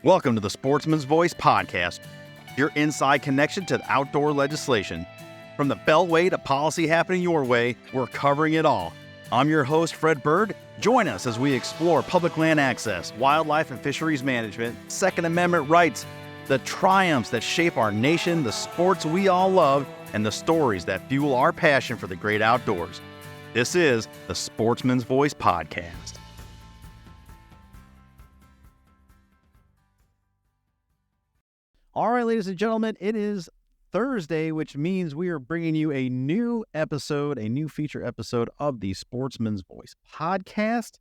Welcome to the Sportsman's Voice podcast, your inside connection to outdoor legislation. From the Beltway to policy happening your way, we're covering it all. I'm your host, Fred Bird. Join us as we explore public land access, wildlife and fisheries management, Second Amendment rights, the triumphs that shape our nation, the sports we all love, and the stories that fuel our passion for the great outdoors. This is the Sportsman's Voice podcast. All right, ladies and gentlemen, it is Thursday, which means we are bringing you a new episode, a new feature episode of the Sportsman's Voice podcast.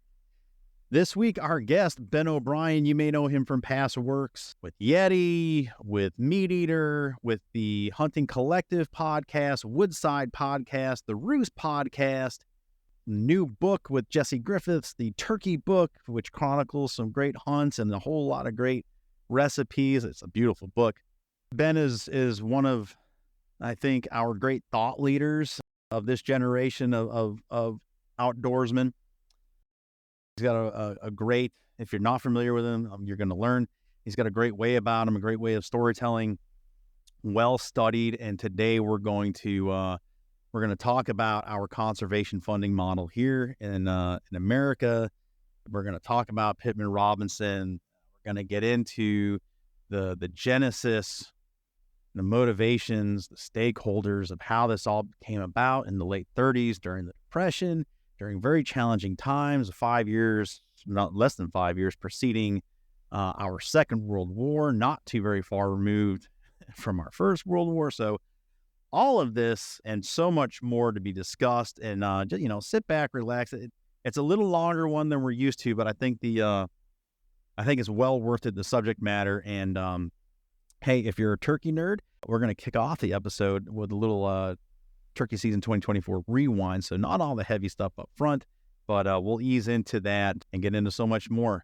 This week, our guest, Ben O'Brien, you may know him from past works with Yeti, with Meat Eater, with the Hunting Collective podcast, Woodside podcast, the Roost podcast, new book with Jesse Griffiths, the Turkey book, which chronicles some great hunts and a whole lot of great recipes. It's a beautiful book. Ben is one of, I think, our great thought leaders of this generation of outdoorsmen. He's got a great, if you're not familiar with him, you're going to learn. He's got a great way about him, a great way of storytelling, well studied. And today we're going to talk about our conservation funding model here in America. We're going to talk about Pittman-Robertson. We're going to get into the genesis, the motivations, the stakeholders of how this all came about in the late 30s during the Depression, during very challenging times, 5 years, not less than 5 years preceding our Second World War, not too very far removed from our First World War. So all of this and so much more to be discussed, and just, sit back, relax. It's a little longer one than we're used to, but I think it's well worth it, the subject matter. And hey, if you're a turkey nerd, we're going to kick off the episode with a little turkey season 2024 rewind. So not all the heavy stuff up front, but we'll ease into that and get into so much more.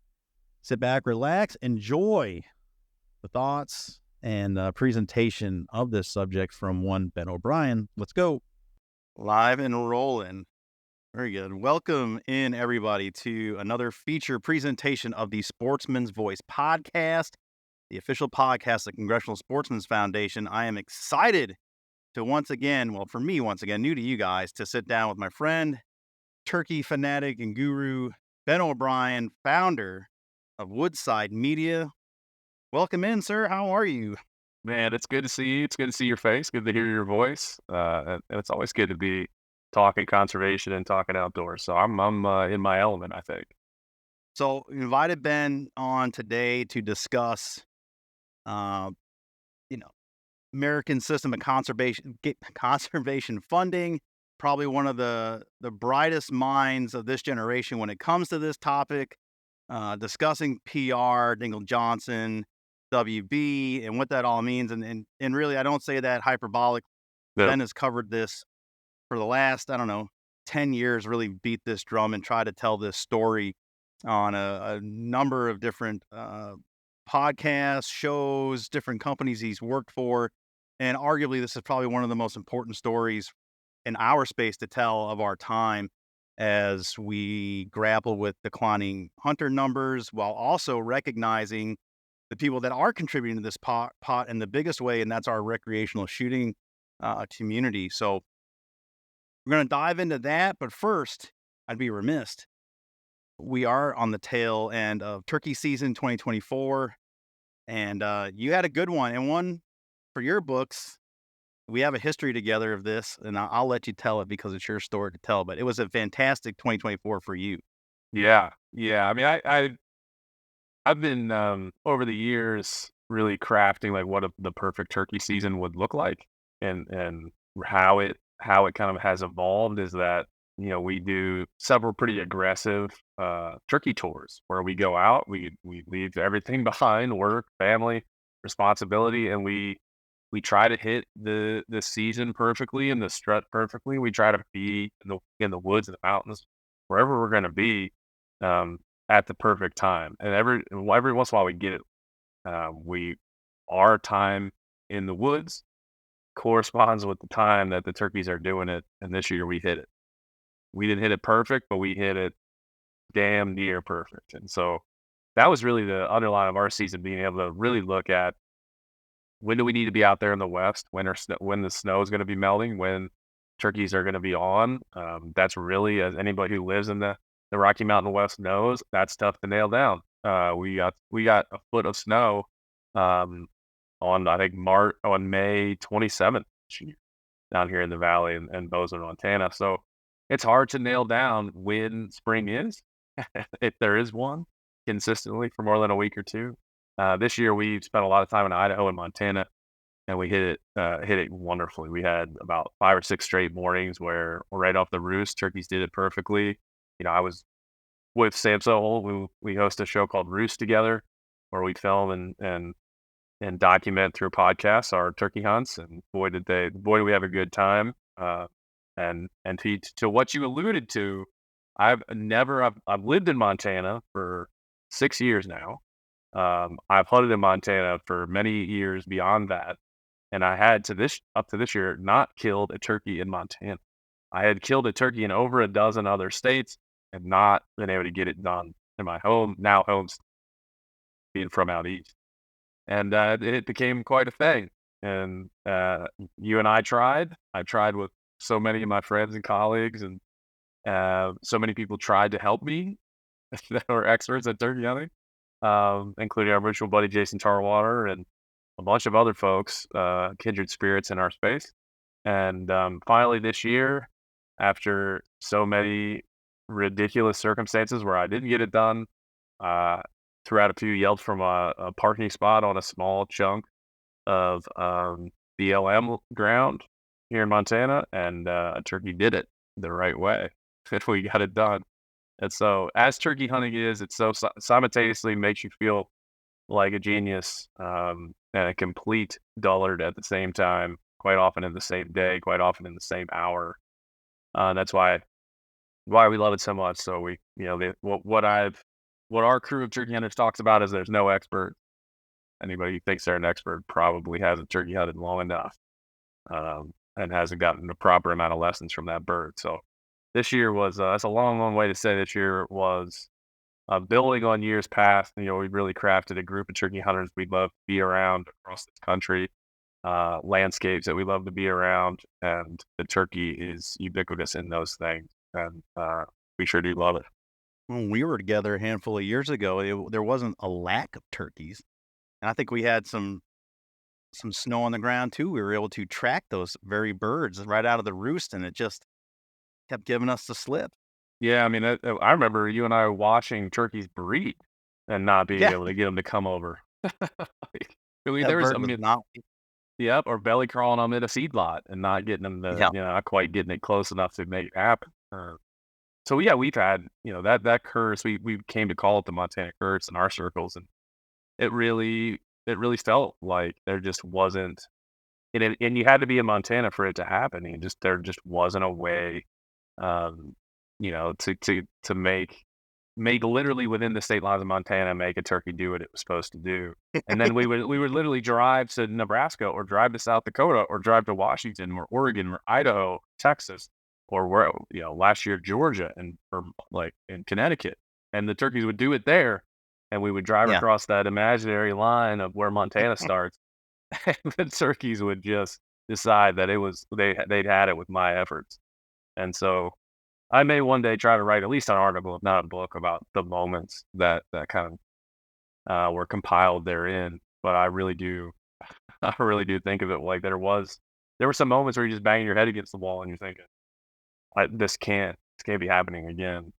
Sit back, relax, enjoy the thoughts and presentation of this subject from one Ben O'Brien. Let's go. Live and rolling. Very good. Welcome in, everybody, to another feature presentation of the Sportsman's Voice podcast, the official podcast of the Congressional Sportsmen's Foundation. I am excited to once again, new to you guys, to sit down with my friend, turkey fanatic and guru, Ben O'Brien, founder of Woodside Media. Welcome in, sir. How are you? Man, it's good to see you. It's good to see your face. Good to hear your voice. And it's always good to be talking conservation and talking outdoors. So I'm in my element, I think. So we invited Ben on today to discuss, American system of conservation funding. Probably one of the brightest minds of this generation when it comes to this topic, discussing PR, Dingell-Johnson, WB, and what that all means. And really, I don't say that hyperbolic. Yeah. Ben has covered this for the last, 10 years, really beat this drum and try to tell this story on a number of different podcasts, shows, different companies he's worked for. And arguably, this is probably one of the most important stories in our space to tell of our time as we grapple with declining hunter numbers while also recognizing the people that are contributing to this pot in the biggest way, and that's our recreational shooting community. So we're going to dive into that, but first, I'd be remiss. We are on the tail end of turkey season 2024, and you had a good one, and one for your books. We have a history together of this, and I'll let you tell it because it's your story to tell, but it was a fantastic 2024 for you. Yeah. I mean, I've been over the years really crafting like what the perfect turkey season would look like, and how it kind of has evolved is that we do several pretty aggressive turkey tours where we go out, we leave everything behind, work, family, responsibility, and we try to hit the season perfectly and the strut perfectly. We try to be in the woods and the mountains, wherever we're going to be, at the perfect time. And every once in a while we get it. Our time in the woods corresponds with the time that the turkeys are doing it, and this year we hit it. We didn't hit it perfect, but we hit it damn near perfect. And so that was really the underline of our season, being able to really look at when do we need to be out there in the West, when the snow is going to be melting, when turkeys are going to be on. That's really, as anybody who lives in the Rocky Mountain West knows, that's tough to nail down. We got a foot of snow um, on, I think, on May 27th down here in the valley in Bozeman, Montana. So it's hard to nail down when spring is, if there is one, consistently for more than a week or two. This year we spent a lot of time in Idaho and Montana, and we hit it wonderfully. We had about 5 or 6 straight mornings where right off the roost, turkeys did it perfectly. I was with Sam Sohol. We host a show called Roost together, where we film and document through podcasts our turkey hunts. And boy, did we have a good time. And to what you alluded to, I've lived in Montana for 6 years now. I've hunted in Montana for many years beyond that, and I had up to this year not killed a turkey in Montana. I had killed a turkey in over a dozen other states and not been able to get it done in my home being from out east. And it became quite a thing. And you and I tried. I tried with so many of my friends and colleagues, and so many people tried to help me that were experts at turkey hunting, including our mutual buddy Jason Tarwater and a bunch of other folks, kindred spirits in our space. And finally this year, after so many ridiculous circumstances where I didn't get it done, threw out a few yelps from a parking spot on a small chunk of BLM ground here in Montana, and a turkey did it the right way. We got it done. And so, as turkey hunting is, it so simultaneously makes you feel like a genius, and a complete dullard at the same time, quite often in the same day, quite often in the same hour. That's why we love it so much. So what our crew of turkey hunters talks about is there's no expert. Anybody who thinks they're an expert probably hasn't turkey hunted long enough, and hasn't gotten the proper amount of lessons from that bird. So this year was that's a long way to say this year was building on years past. We really crafted a group of turkey hunters we'd love to be around across this country, landscapes that we love to be around, and the turkey is ubiquitous in those things, and we sure do love it. When we were together a handful of years ago, there wasn't a lack of turkeys, and I think we had some snow on the ground too. We were able to track those very birds right out of the roost, and it just kept giving us the slip. Yeah, I mean, I remember you and I watching turkeys breed and not being Yeah, able to get them to come over. Really, that there was, bird was not. yep, or belly crawling them in a seed lot and not getting them Yeah, not quite getting it close enough to make it happen. So yeah, we've had, that curse. We came to call it the Montana curse in our circles, and it really felt like there just wasn't, and you had to be in Montana for it to happen. And there just wasn't a way, um, to make literally within the state lines of Montana, make a turkey do what it was supposed to do. And then we would literally drive to Nebraska, or drive to South Dakota, or drive to Washington or Oregon or Idaho, Texas, or where, last year Georgia, or like in Connecticut, and the turkeys would do it there, and we would drive yeah. across that imaginary line of where Montana starts, and the turkeys would just decide that they'd had it with my efforts. And so I may one day try to write at least an article, if not a book, about the moments that kind of were compiled therein. But I really do, I really do think of it like there were some moments where you're just banging your head against the wall and you're thinking, this can't be happening again.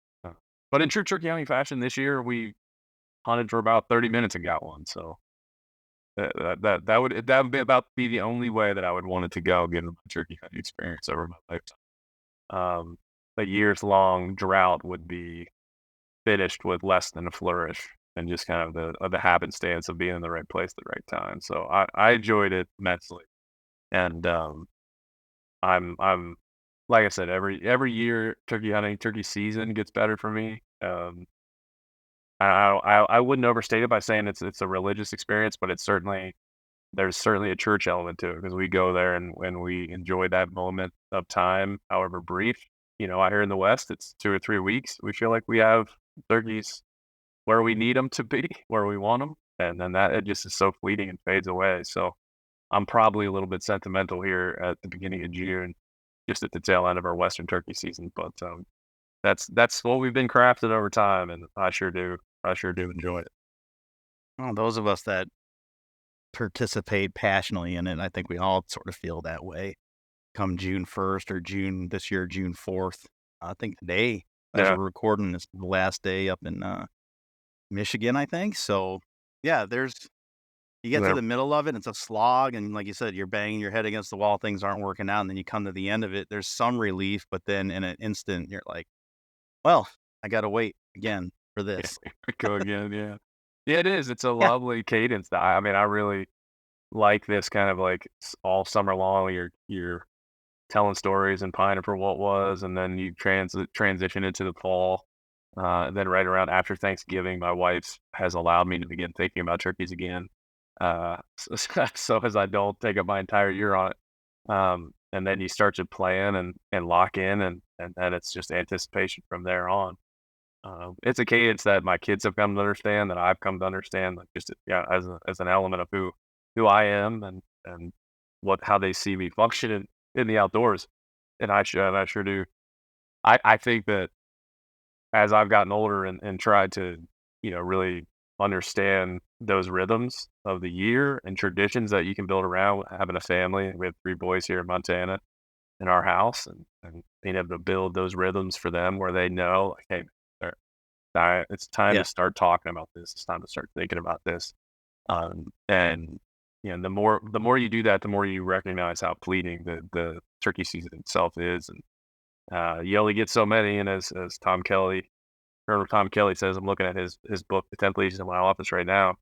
But in true turkey hunting fashion, this year we hunted for about 30 minutes and got one. So that would be the only way that I would want it to go, given my turkey hunting experience over my lifetime. A years long drought would be finished with less than a flourish, and just kind of the happenstance of being in the right place at the right time. So I enjoyed it immensely, and I'm like I said, every year turkey season gets better for me. I wouldn't overstate it by saying it's a religious experience, but there's certainly a church element to it, because we go there and when we enjoy that moment of time, however brief. Out here in the West, it's 2 or 3 weeks. We feel like we have turkeys where we need them to be, where we want them, and then that it just is so fleeting and fades away. So I'm probably a little bit sentimental here at the beginning of June, just at the tail end of our Western turkey season. But that's what we've been crafted over time, and I sure do enjoy it. Well, those of us that participate passionately in it, I think we all sort of feel that way. Come June 1st or June 4th. I think today, as Yeah, we're recording, is the last day up in Michigan, I think. So, yeah, you get to yeah, the middle of it, and it's a slog, and like you said, you're banging your head against the wall, things aren't working out, and then you come to the end of it, there's some relief, but then in an instant, you're like, "Well, I gotta wait again for yeah. this." Go again, yeah. Yeah, it is. It's a Yeah. lovely cadence. I mean, I really like this kind of like all summer long. You're telling stories and pining for what was, and then you transition into the fall. Then right around after Thanksgiving, my wife has allowed me to begin thinking about turkeys again. So as I don't take up my entire year on it. And then you start to plan and lock in, and then it's just anticipation from there on. It's a cadence that my kids have come to understand, that I've come to understand, like just yeah, as an element of who I am and how they see me function in the outdoors, and I sure do. I think that as I've gotten older and tried to really understand those rhythms of the year and traditions that you can build around having a family. We have 3 boys here in Montana in our house, and being able to build those rhythms for them where they know, like, hey, it's time Yeah. to start talking about this. It's time to start thinking about this. And the more you do that, the more you recognize how fleeting the turkey season itself is, and you only get so many. And as Colonel Tom Kelly says, I'm looking at his book, The 10th Legion, in my office right now.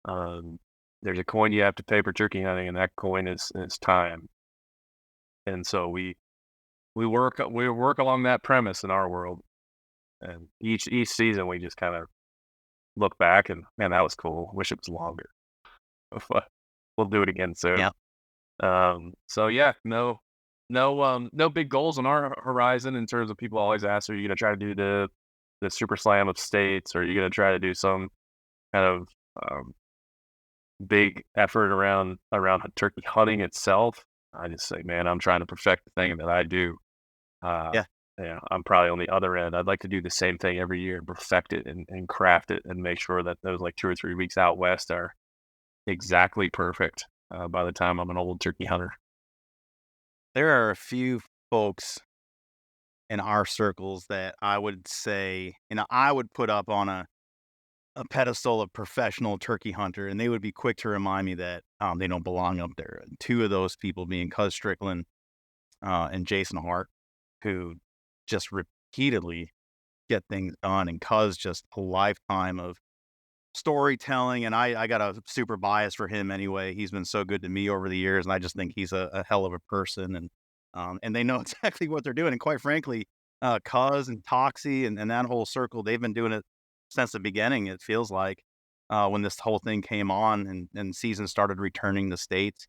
Um, there's a coin you have to pay for turkey hunting, and that coin is time. And so we work along that premise in our world. And each season, we just kind of look back and, man, that was cool. Wish it was longer. But we'll do it again soon. Yeah. So yeah, no big goals on our horizon in terms of people always ask, are you gonna try to do the Super Slam of states, or are you gonna try to do some kind of um, big effort around turkey hunting itself? I just say, man, I'm trying to perfect the thing that I do. Uh, Yeah. yeah, I'm probably on the other end. I'd like to do the same thing every year, perfect it and craft it, and make sure that those like 2 or 3 weeks out west are exactly perfect by the time I'm an old turkey hunter. There are a few folks in our circles that I would say, I would put up on a pedestal of professional turkey hunter, and they would be quick to remind me that they don't belong up there. And two of those people being Cuz Strickland and Jason Hart, who just repeatedly get things done, and Cuz just a lifetime of storytelling. And I got a super bias for him anyway. He's been so good to me over the years, and I just think he's a hell of a person, and they know exactly what they're doing. And quite frankly, Cuz and Toxie and that whole circle, they've been doing it since the beginning, it feels like, when this whole thing came on and season started returning to states.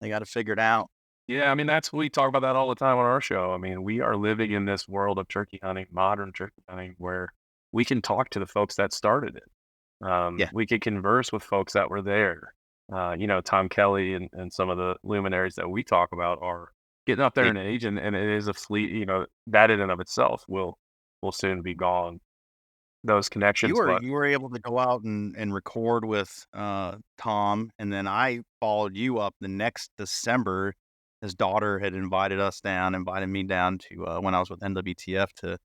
They got it figured out. Yeah, I mean, we talk about that all the time on our show. I mean, we are living in this world of turkey hunting, modern turkey hunting, where we can talk to the folks that started it. Yeah. We can converse with folks that were there. Tom Kelly and some of the luminaries that we talk about are getting up there They in age, and it is a fleet. That in and of itself will soon be gone. Those You connections, were but you were able to go out and record with, Tom, and then I followed you up the next December. His daughter had invited me down to, when I was with NWTF to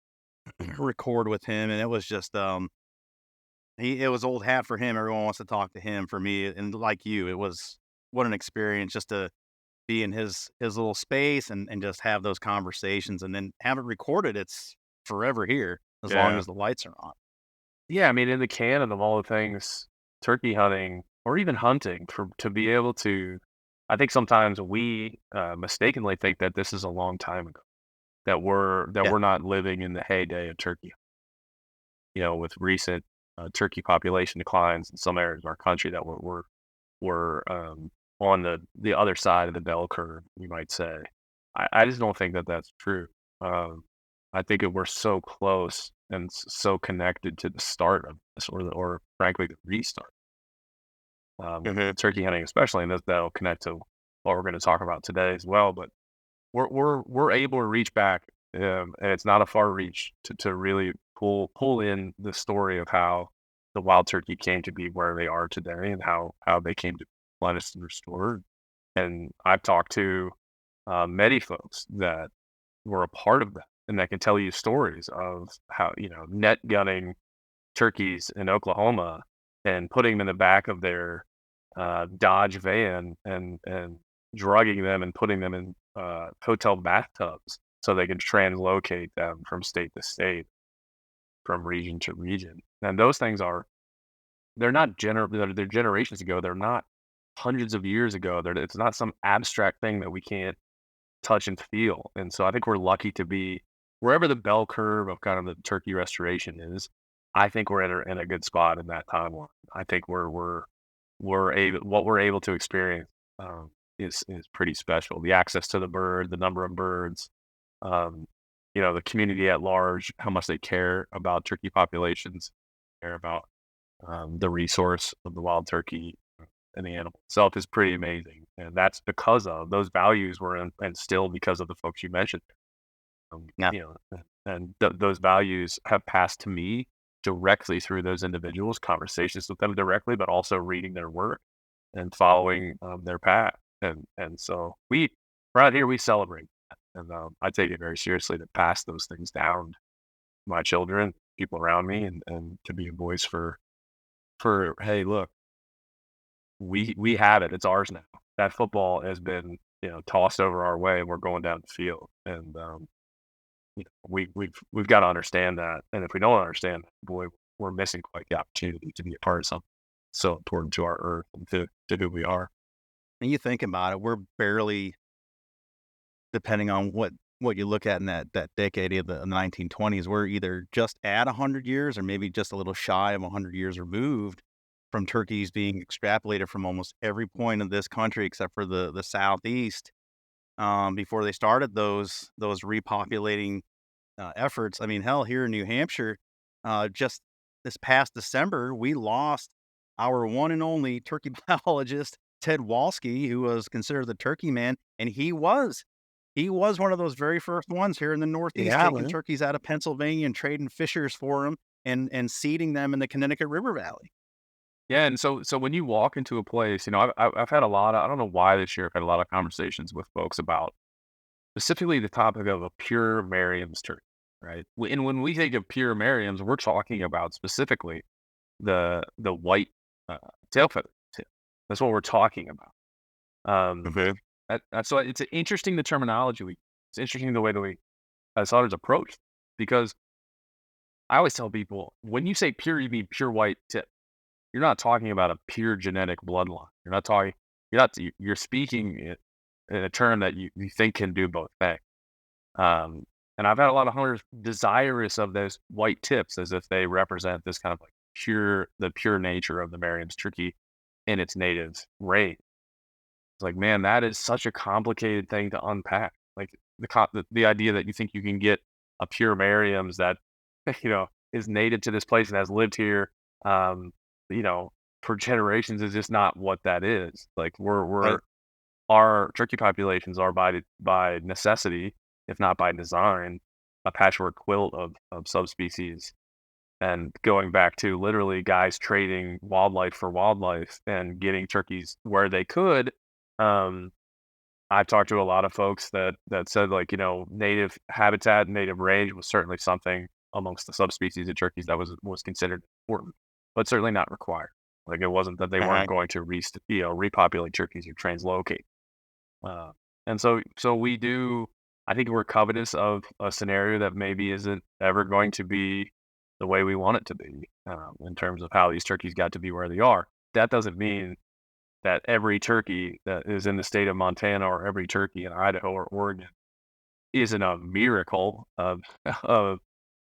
record with him, and it was just, it was old hat for him. Everyone wants to talk to him. For me, and like you, it was what an experience just to be in his little space and just have those conversations and then have it recorded. It's forever here as long yeah. as the lights are on. Yeah, I mean, in the canon of all the things, turkey hunting or even hunting, to be able to, I think sometimes we mistakenly think that this is a long time ago, that Yeah. we're not living in the heyday of turkey. With recent turkey population declines in some areas of our country, that we're on the other side of the bell curve, you might say. I just don't think that that's true. Um, I think we're so close and so connected to the start of this, or frankly the restart. Turkey hunting especially, and that'll connect to what we're going to talk about today as well. But we're able to reach back, and it's not a far reach to really pull in the story of how the wild turkey came to be where they are today, and how they came to replenish and restore. And I've talked to many folks that were a part of that, and that can tell you stories of how, net gunning turkeys in Oklahoma and putting them in the back of their Dodge van and drugging them and putting them in hotel bathtubs so they can translocate them from state to state, from region to region. And those things they're not they're generations ago. They're not hundreds of years ago. It's not some abstract thing that we can't touch and feel. And so I think we're lucky to be wherever the bell curve of kind of the turkey restoration is. I think we're in a good spot in that timeline. I think what we're able to experience is pretty special. The access to the bird, the number of birds, the community at large, how much they care about turkey populations, care about the resource of the wild turkey and the animal itself is pretty amazing. And that's because of those values were instilled because of the folks you mentioned. Yeah. Those values have passed to me directly through those individuals, conversations with them directly, but also reading their work and following their path. And so right here, we celebrate that. And I take it very seriously to pass those things down to my children, people around me, and to be a voice for, hey, look, we have it. It's ours now. That football has been, tossed over our way, and we're going down the field. And we've got to understand that. And if we don't understand, boy, we're missing quite the opportunity to be a part of something so important to our earth and to who we are. And you think about it, we're barely, depending on what you look at in that decade of the 1920s, we're either just at 100 years or maybe just a little shy of 100 years removed from turkeys being extrapolated from almost every point of this country except for the southeast. Before they started those repopulating efforts. I mean, hell, here in New Hampshire, just this past December, we lost our one and only turkey biologist, Ted Walsky, who was considered the turkey man, and he was one of those very first ones here in the Northeast, taking turkeys out of Pennsylvania and trading fishers for them and seeding them in the Connecticut River Valley. Yeah, and so when you walk into a place, I've had a lot of, I don't know why this year I've had a lot of conversations with folks about specifically the topic of a pure Merriam's turkey, right? And when we think of pure Merriam's, we're talking about specifically the white tail feather tip. That's what we're talking about. So it's an interesting the terminology. It's interesting the way that we as hunters approach, because I always tell people, when you say pure, you mean pure white tip. You're not talking about a pure genetic bloodline. You're speaking in a term that you think can do both things. And I've had a lot of hunters desirous of those white tips as if they represent this kind of like the pure nature of the Merriam's turkey in its native range. It's like, man, that is such a complicated thing to unpack. Like the idea that you think you can get a pure Merriam's that, is native to this place and has lived here, for generations is just not what that is. Like our turkey populations are by necessity, if not by design, a patchwork quilt of subspecies. And going back to literally guys trading wildlife for wildlife and getting turkeys where they could. I've talked to a lot of folks that said, like, native habitat, native range was certainly something amongst the subspecies of turkeys that was considered important, but certainly not required. Like, it wasn't that they weren't going to repopulate turkeys or translocate. And so we do. I think we're covetous of a scenario that maybe isn't ever going to be the way we want it to be, in terms of how these turkeys got to be where they are. That doesn't mean that every turkey that is in the state of Montana or every turkey in Idaho or Oregon isn't a miracle of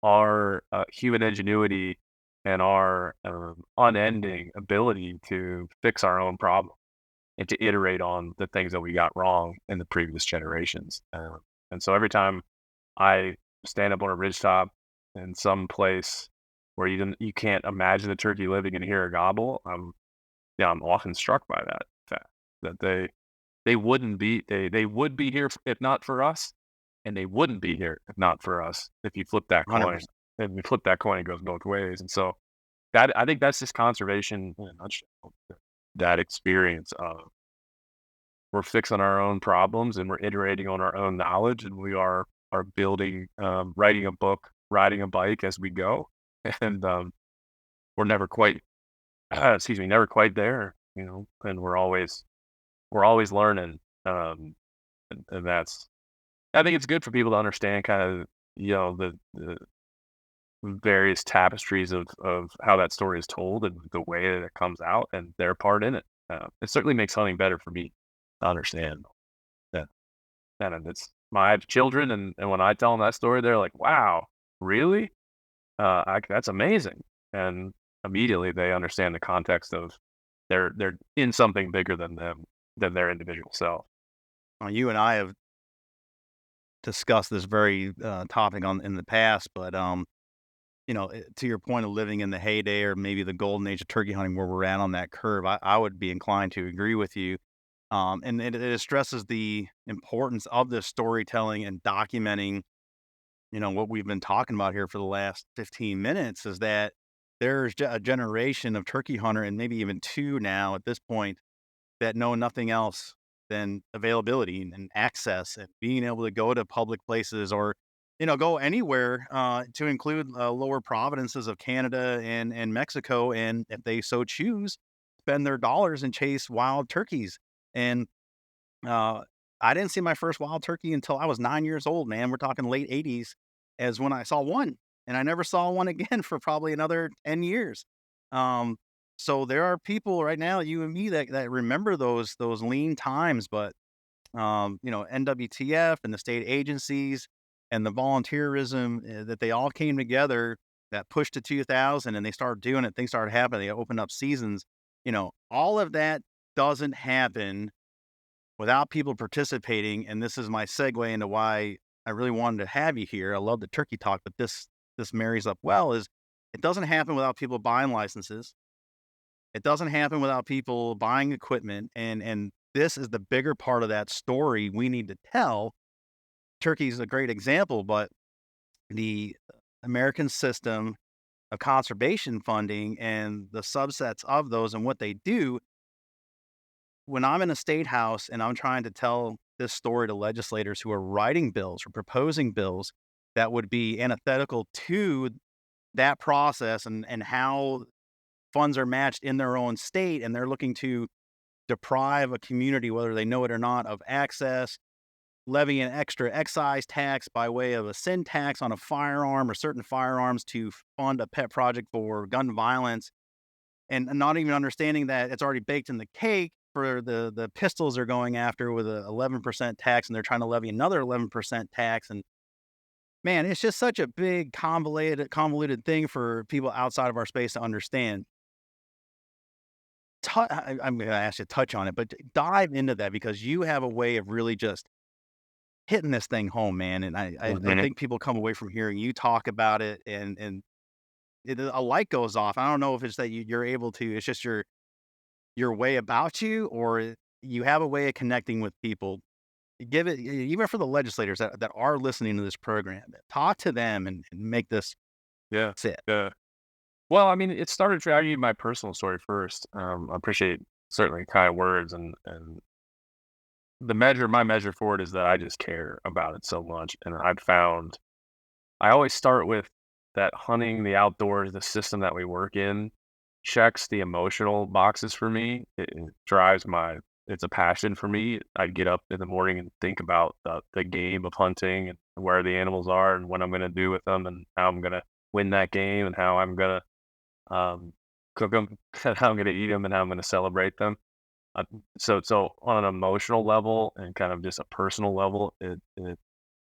our human ingenuity and our unending ability to fix our own problem and to iterate on the things that we got wrong in the previous generations. And so every time I stand up on a ridgetop in some place where you can't imagine a turkey living and hear a gobble, I'm often struck by that fact that they wouldn't be they would be here if not for us, and they wouldn't be here if not for us. If you flip that coin, 100%. and we flip that coin, it goes both ways. And so that I think that's just conservation in a nutshell. That experience of we're fixing our own problems and we're iterating on our own knowledge, and we are building, writing a book, riding a bike as we go, and we're never quite never quite there, and we're always learning, and that's I think it's good for people to understand kind of the various tapestries of how that story is told and the way that it comes out and their part in it. It certainly makes hunting better for me to understand that. And I have children, and when I tell them that story, they're like, "Wow, really? That's amazing!" And immediately they understand the context of they're in something bigger than them, than their individual self. You and I have discussed this very topic in the past, but to your point of living in the heyday or maybe the golden age of turkey hunting where we're at on that curve, I would be inclined to agree with you. And it stresses the importance of this storytelling and documenting, what we've been talking about here for the last 15 minutes is that there's a generation of turkey hunter and maybe even two now at this point that know nothing else than availability and access and being able to go to public places or, go anywhere to include lower provinces of Canada and Mexico. And if they so choose, spend their dollars and chase wild turkeys. And uh, I didn't see my first wild turkey until I was 9 years old, man. We're talking late 80s as when I saw one. And I never saw one again for probably another 10 years. Um, so there are people right now, you and me, that remember those lean times, but NWTF and the state agencies and the volunteerism that they all came together that pushed to 2000 and they started doing it. Things started happening. They opened up seasons. All of that doesn't happen without people participating. And this is my segue into why I really wanted to have you here. I love the turkey talk, but this marries up well. Is it doesn't happen without people buying licenses. It doesn't happen without people buying equipment, and this is the bigger part of that story we need to tell. Turkey is a great example, but the American system of conservation funding and the subsets of those and what they do, when I'm in a state house and I'm trying to tell this story to legislators who are writing bills or proposing bills that would be antithetical to that process and how funds are matched in their own state, and they're looking to deprive a community, whether they know it or not, of access, levy an extra excise tax by way of a sin tax on a firearm or certain firearms to fund a pet project for gun violence, and not even understanding that it's already baked in the cake for the pistols they're going after with a 11% tax, and they're trying to levy another 11% tax. And man, it's just such a big convoluted thing for people outside of our space to understand. I'm going to ask you to touch on it, but dive into that because you have a way of really just hitting this thing home, man. And I Mhm. think people come away from hearing you talk about it and a light goes off. I don't know if it's that you're able to, it's just your way about you, or you have a way of connecting with people. Give it, even for the legislators that are listening to this program, talk to them and make this Yeah, fit. yeah. Well, I mean, it started for I give you my personal story first. I appreciate certainly kind words, and my measure for it is that I just care about it so much, and I've found I always start with that hunting, the outdoors, the system that we work in checks the emotional boxes for me. It drives it's a passion for me. I get up in the morning and think about the game of hunting and where the animals are and what I'm going to do with them and how I'm going to win that game and how I'm going to cook them, how I'm going to eat them and how I'm going to celebrate them. Uh, so on an emotional level and kind of just a personal level, it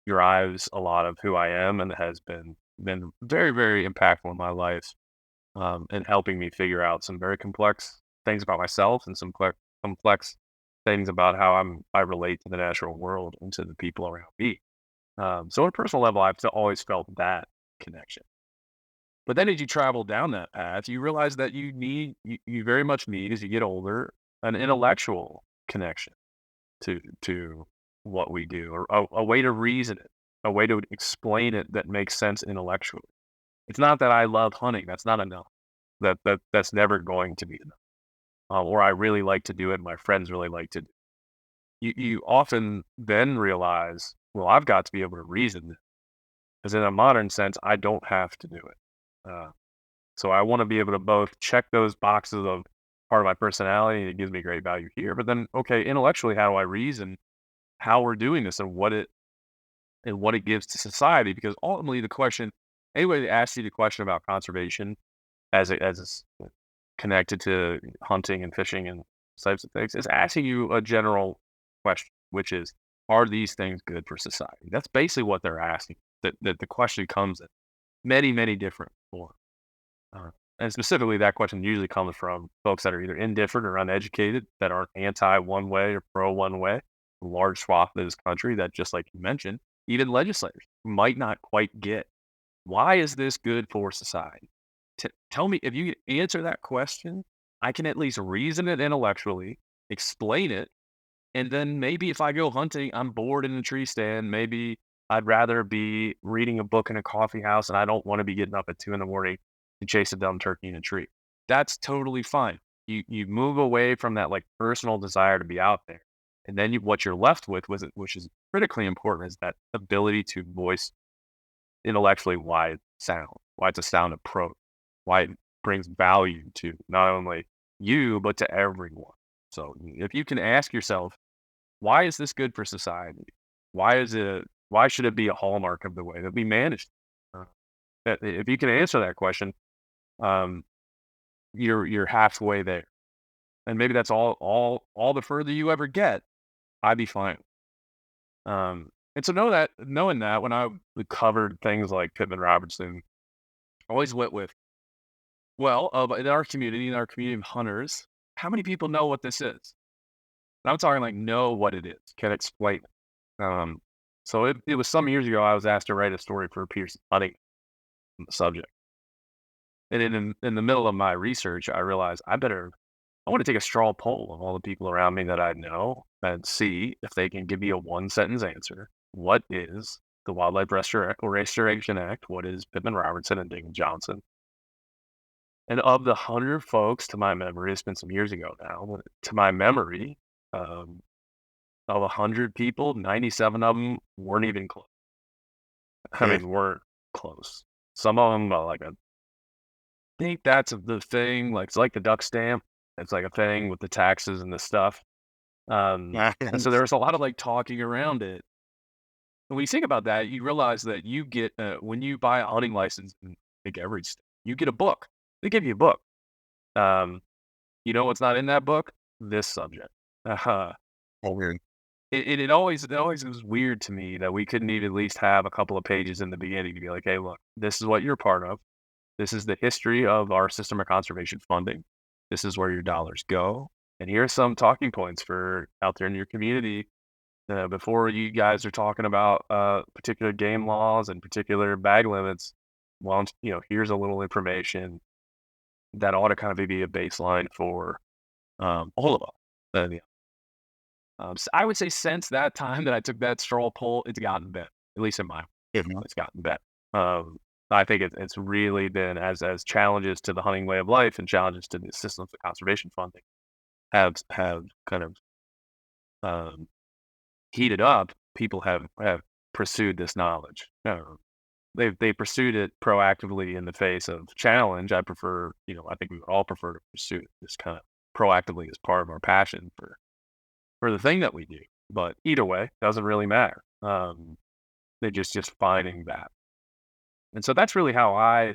drives a lot of who I am and has been very, very impactful in my life, and helping me figure out some very complex things about myself and some complex things about how I relate to the natural world and to the people around me. So on a personal level, I've always felt that connection. But then as you travel down that path, you realize that you very much need, as you get older, an intellectual connection to what we do, or a way to reason it, a way to explain it that makes sense intellectually. It's not that I love hunting. That's not enough. That's never going to be enough. Or I really like to do it. My friends really like to do it. You often then realize, well, I've got to be able to reason this. Because in a modern sense, I don't have to do it. So I want to be able to both check those boxes of part of my personality, and it gives me great value here. But then, okay, intellectually, how do I reason how we're doing this and what it gives to society? Because ultimately, the question, anybody that asks you the question about conservation as it's connected to hunting and fishing and types of things, is asking you a general question, which is, are these things good for society? That's basically what they're asking. That the question comes in many, many different forms. And specifically, that question usually comes from folks that are either indifferent or uneducated, that aren't anti one way or pro one way. A large swath of this country that, just like you mentioned, even legislators might not quite get. Why is this good for society? Tell me, if you answer that question, I can at least reason it intellectually, explain it, and then maybe if I go hunting, I'm bored in a tree stand. Maybe I'd rather be reading a book in a coffee house, and I don't want to be getting up at 2 in the morning to chase a dumb turkey in a tree. That's totally fine. You move away from that like personal desire to be out there, and then what you're left with, which is critically important, is that ability to voice intellectually why it's a sound approach, why it brings value to not only you but to everyone. So if you can ask yourself, why is this good for society? Why should it be a hallmark of the way that we manage? Uh, if you can answer that question, um, you're halfway there, and maybe that's all the further you ever get. I'd be fine. And so knowing that, when I covered things like Pittman-Robertson, I always went with, well, in our community of hunters, how many people know what this is? And I'm talking like know what it is, can explain it. So it was some years ago, I was asked to write a story for Pearson Hunting on the subject. And in the middle of my research, I realized I want to take a straw poll of all the people around me that I know and see if they can give me a one sentence answer. What is the Wildlife Restoration Act? What is Pittman-Robertson and Dingell-Johnson? And of the 100 folks, to my memory, it's been some years ago now, but to my memory, um, of 100 people, 97 of them weren't even close. I mean, weren't close. Some of them are like think that's the thing, like, it's like the duck stamp. It's like a thing with the taxes and the stuff. And so there's a lot of, like, talking around it. And when you think about that, you realize that you get, when you buy a hunting license in, like, every state, you get a book. They give you a book. Um, you know what's not in that book? This subject. Uh, Oh, weird. it always was weird to me that we couldn't even at least have a couple of pages in the beginning to be like, "Hey, look, this is what you're part of. This is the history of our system of conservation funding. This is where your dollars go. And here are some talking points for out there in your community before you guys are talking about particular game laws and particular bag limits. Well, here's a little information that ought to kind of be a baseline for all of us." Yeah. So I would say since that time that I took that straw poll, it's gotten better. At least in my opinion, it's gotten better. Um, I think it's really been as challenges to the hunting way of life and challenges to the systems of conservation funding have kind of um, heated up. People have pursued this knowledge. They pursued it proactively in the face of challenge. I think we would all prefer to pursue it just kind of proactively as part of our passion for the thing that we do. But either way, doesn't really matter. They're just finding that. And so that's really how I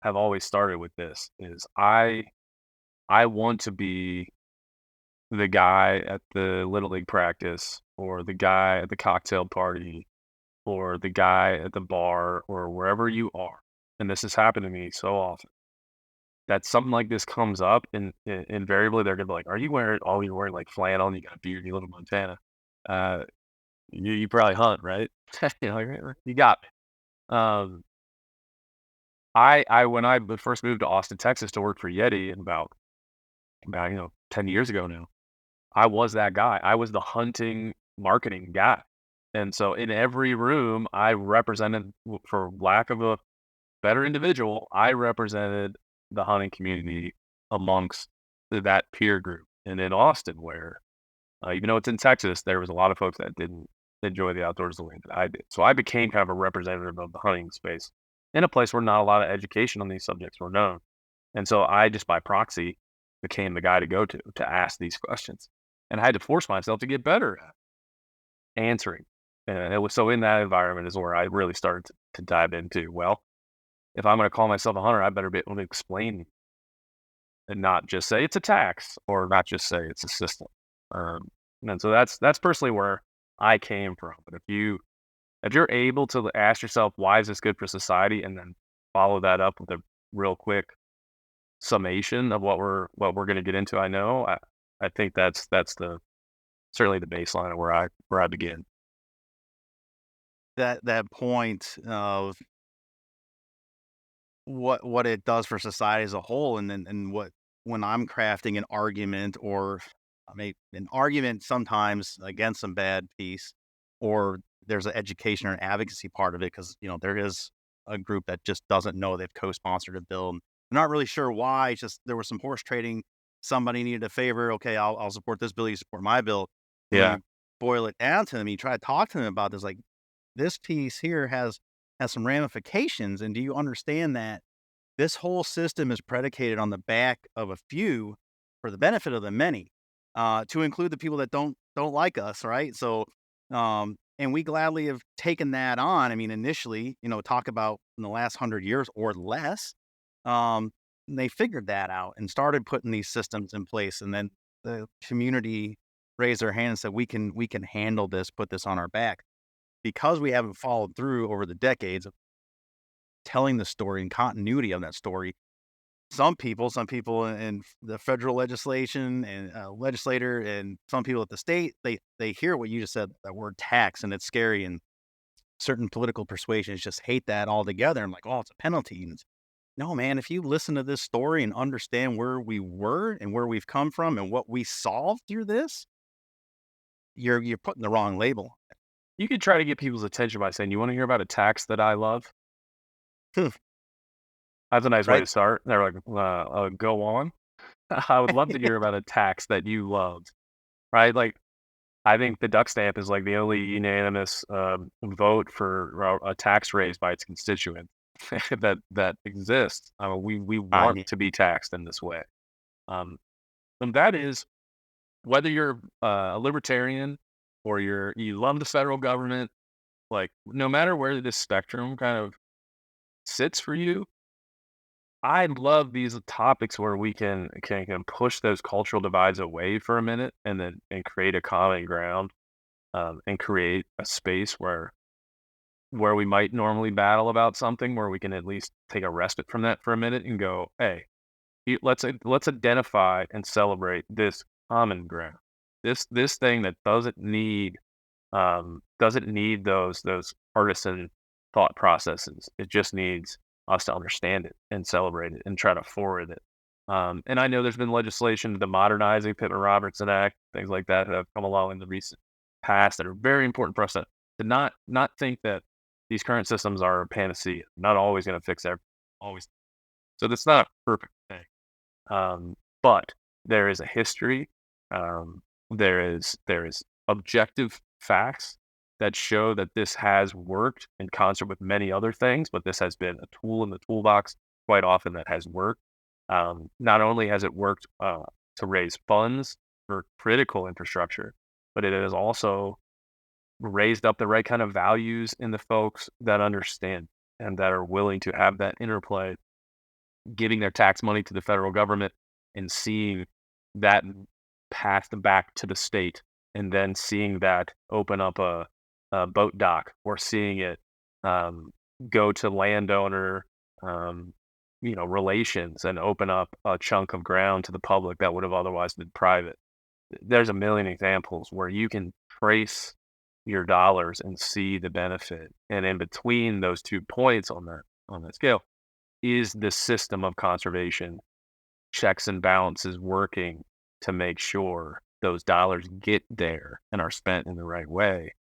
have always started with this is I want to be the guy at the little league practice or the guy at the cocktail party or the guy at the bar or wherever you are. And this has happened to me so often that something like this comes up and invariably they're gonna be like, you're wearing like flannel and you got a beard and you live in Montana. Uh, you probably hunt, right? Like, you got me. Um, I when I first moved to Austin, Texas to work for Yeti about 10 years ago now, I was that guy. I was the hunting marketing guy. And so in every room, I represented, for lack of a better individual, I represented the hunting community amongst that peer group. And in Austin, where even though it's in Texas, there was a lot of folks that didn't enjoy the outdoors the way that I did. So I became kind of a representative of the hunting space in a place where not a lot of education on these subjects were known. And so I just by proxy became the guy to go to ask these questions. And I had to force myself to get better at answering. And it was so in that environment is where I really started to dive into, well, if I'm going to call myself a hunter, I better be able to explain and not just say it's a tax or not just say it's a system. And so that's personally where I came from. But if you're able to ask yourself, why is this good for society? And then follow that up with a real quick summation of what we're going to get into. I think that's certainly the baseline of where I begin. That point of what it does for society as a whole, and then and what when I'm crafting an argument, or I mean an argument sometimes against some bad piece, or there's an education or an advocacy part of it, because there is a group that just doesn't know they've co-sponsored a bill and they're not really sure why. It's just there was some horse trading. Somebody needed a favor. Okay, I'll support this bill. You support my bill. And when Yeah. you boil it down to them, you try to talk to them about this. Like this piece here has some ramifications, and do you understand that this whole system is predicated on the back of a few for the benefit of the many, to include the people that don't like us, right? So, and we gladly have taken that on. I mean, initially, talk about in the last 100 years or less, um, they figured that out and started putting these systems in place, and then the community raised their hand and said, "We can handle this. Put this on our back." Because we haven't followed through over the decades of telling the story and continuity of that story, some people in the federal legislation and legislator, and some people at the state, they hear what you just said, that word tax, and it's scary. And certain political persuasions just hate that altogether. And like, oh, it's a penalty. And no, man, if you listen to this story and understand where we were and where we've come from and what we solved through this, you're putting the wrong label. You could try to get people's attention by saying, "You want to hear about a tax that I love?" That's a nice way Right? to start. They're like, "Go on." I would love to hear about a tax that you loved, right? Like, I think the duck stamp is like the only unanimous vote for a tax raise by its constituent that exists. We I want mean, to be taxed in this way, um, and that is whether you're a libertarian or you love the federal government. Like, no matter where this spectrum kind of sits for you, I love these topics where we can push those cultural divides away for a minute and create a common ground, and create a space where we might normally battle about something, where we can at least take a respite from that for a minute and go, hey, let's identify and celebrate this common ground, this thing that doesn't need those partisan thought processes. It just needs us to understand it and celebrate it and try to forward it. And I know there's been legislation, the modernizing Pittman-Robertson Act, things like that have come along in the recent past that are very important for us to not think that these current systems are a panacea. Not always going to fix everything. Always. So that's not a perfect thing. But there is a history. There is objective facts that show that this has worked in concert with many other things, but this has been a tool in the toolbox quite often that has worked. Not only has it worked to raise funds for critical infrastructure, but it has also raised up the right kind of values in the folks that understand and that are willing to have that interplay, giving their tax money to the federal government and seeing that path back to the state, and then seeing that open up a boat dock, or seeing it go to landowner relations and open up a chunk of ground to the public that would have otherwise been private. There's a million examples where you can trace your dollars and see the benefit. And in between those 2 points on that scale, is the system of conservation checks and balances working to make sure those dollars get there and are spent in the right way.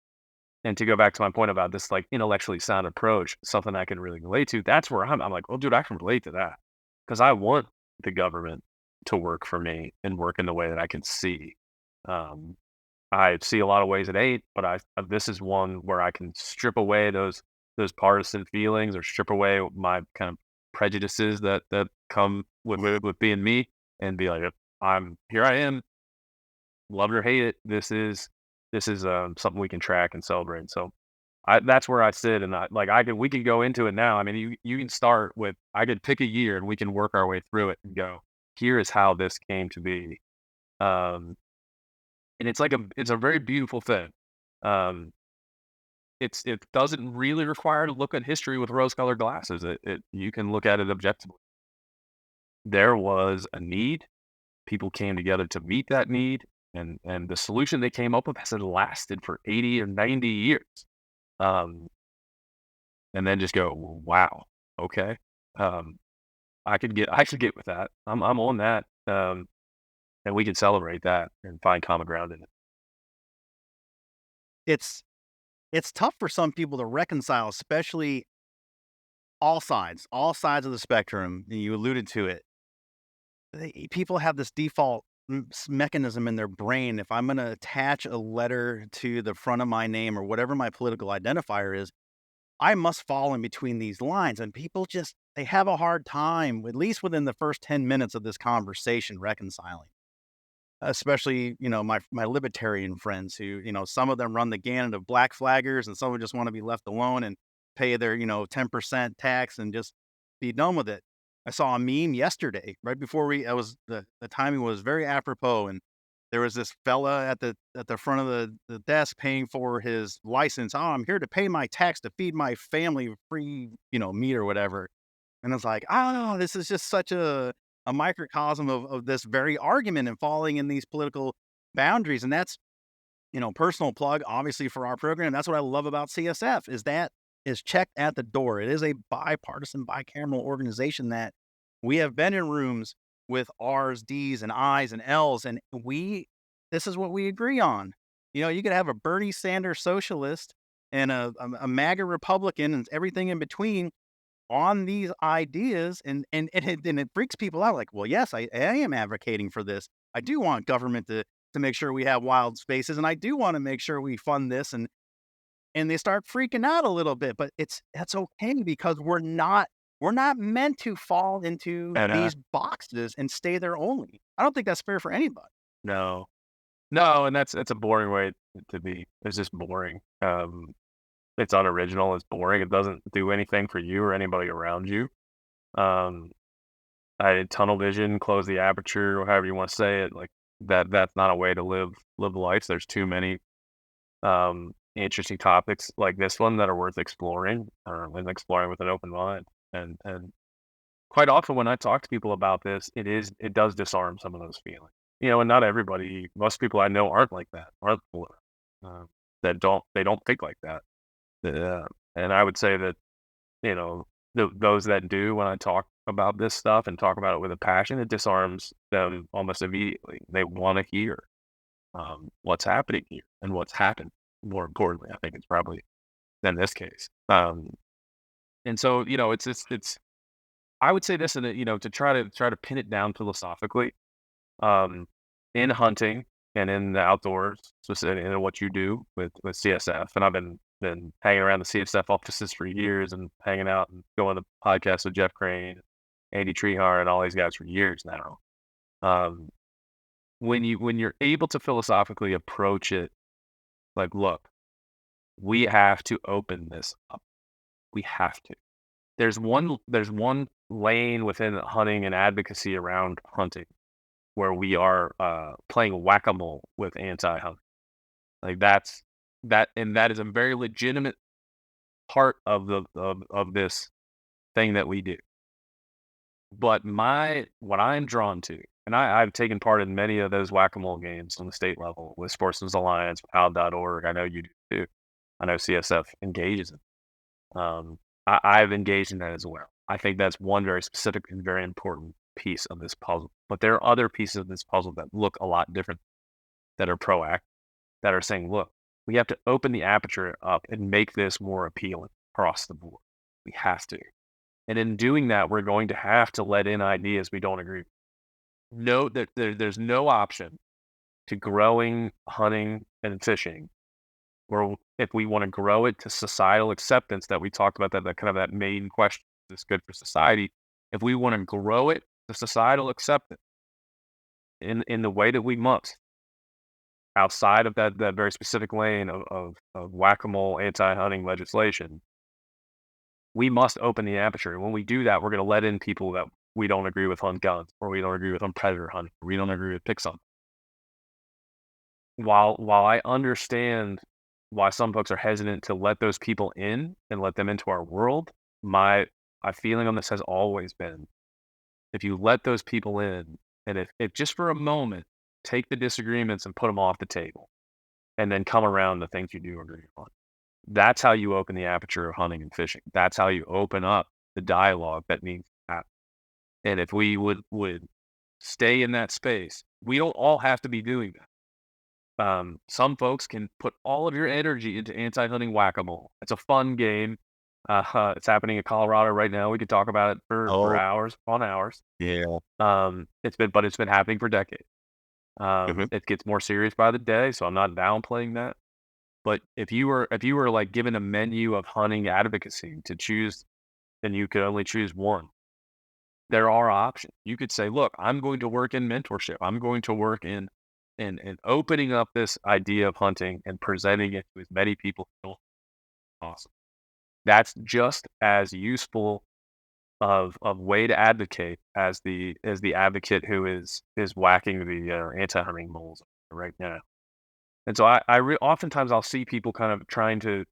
And to go back to my point about this like intellectually sound approach, something I can really relate to, that's where I'm like, well, dude, I can relate to that because I want the government to work for me and work in the way that I can see. Um, I see a lot of ways it ain't, but this is one where I can strip away those partisan feelings or strip away my kind of prejudices that come with being me and be like, I'm here. I am, love it or hate it. This is something we can track and celebrate. So that's where I sit, and we can go into it now. I mean, you can start with I could pick a year and we can work our way through it and go, here is how this came to be. Um, and it's a very beautiful thing. Um, it doesn't really require to look at history with rose-colored glasses. It you can look at it objectively. There was a need. People came together to meet that need, and the solution they came up with has lasted for 80 or 90 years. Um, and then just go, wow, okay. Um, I should get with that. I'm on that. And we can celebrate that and find common ground in it. It's tough for some people to reconcile, especially all sides of the spectrum. And you alluded to it. People have this default mechanism in their brain. If I'm going to attach a letter to the front of my name or whatever my political identifier is, I must fall in between these lines. And people they have a hard time, at least within the first 10 minutes of this conversation, reconciling. Especially, my libertarian friends who, some of them run the gamut of black flaggers and some of just want to be left alone and pay their, 10% tax and just be done with it. I saw a meme yesterday, right before the timing was very apropos. And there was this fella at the front of the desk paying for his license. Oh, I'm here to pay my tax to feed my family free, meat or whatever. And it's like, oh, this is just such a microcosm of this very argument and falling in these political boundaries. And that's, personal plug, obviously, for our program. That's what I love about CSF is checked at the door. It is a bipartisan, bicameral organization that we have been in rooms with R's, D's, and I's and L's, and this is what we agree on. You could have a Bernie Sanders socialist and a MAGA Republican and everything in between on these ideas, and it freaks people out. Like, well, yes, I am advocating for this. I do want government to make sure we have wild spaces, and I do want to make sure we fund this, and they start freaking out a little bit. But that's okay because we're not meant to fall into And these boxes and stay there only. I don't think that's fair for anybody. no, no, and that's a boring way to be. It's just boring. It's unoriginal. It's boring. It doesn't do anything for you or anybody around you. Um, I tunnel vision, close the aperture, or however you want to say it. Like that's not a way to live life. There's too many interesting topics like this one that are worth exploring, and exploring with an open mind. And quite often when I talk to people about this, it does disarm some of those feelings. And not everybody, most people I know aren't like that, uh, they don't think like that. And I would say that, those that do, when I talk about this stuff and talk about it with a passion, it disarms them almost immediately. They want to hear what's happening here and what's happened. More importantly, I think it's probably in this case. And so, it's. I would say this, to try to pin it down philosophically, um, in hunting and in the outdoors, specifically in what you do with CSF, and I've been hanging around the CSF offices for years and hanging out and going to podcasts with Jeff Crane, Andy Trehar, and all these guys for years now. Um, when you're able to philosophically approach it, like, look, we have to open this up. We have to. There's one lane within hunting and advocacy around hunting where we are playing whack-a-mole with anti-hunting. Like and that is a very legitimate part of of this thing that we do. But what I'm drawn to, and I've taken part in many of those whack-a-mole games on the state level with Sportsmen's Alliance, PAL.org. I know you do too. I know CSF engages in. I've engaged in that as well. I think that's one very specific and very important piece of this puzzle. But there are other pieces of this puzzle that look a lot different, that are proactive, that are saying, look, we have to open the aperture up and make this more appealing across the board. We have to. And in doing that, we're going to have to let in ideas we don't agree with. Note that there's no option to growing, hunting, and fishing, or if we want to grow it to societal acceptance that we talked about, that kind of that main question, is this good for society? If we want to grow it to societal acceptance in the way that we must, outside of that very specific lane of whack-a-mole anti-hunting legislation, we must open the aperture. And when we do that, we're going to let in people that we don't agree with on guns, or we don't agree with on predator hunting, or we don't agree with pig hunting. While I understand why some folks are hesitant to let those people in and let them into our world, my feeling on this has always been, if you let those people in, and if just for a moment, take the disagreements and put them off the table, and then come around the things you do agree on. That's how you open the aperture of hunting and fishing. That's how you open up the dialogue that needs to happen. And if we would stay in that space, we don't all have to be doing that. Some folks can put all of your energy into anti-hunting whack-a-mole. It's a fun game. It's happening in Colorado right now. We could talk about it for hours on hours. Yeah. It's been happening for decades. Mhm. It gets more serious by the day, so I'm not downplaying that. But if you were like given a menu of hunting advocacy to choose, and you could only choose one, there are options. You could say, look, I'm going to work in mentorship. I'm going to work in opening up this idea of hunting and presenting it to as many people as possible. That's just as useful of way to advocate as the advocate who is whacking the anti-hunting moles right now. And so oftentimes I'll see people kind of trying to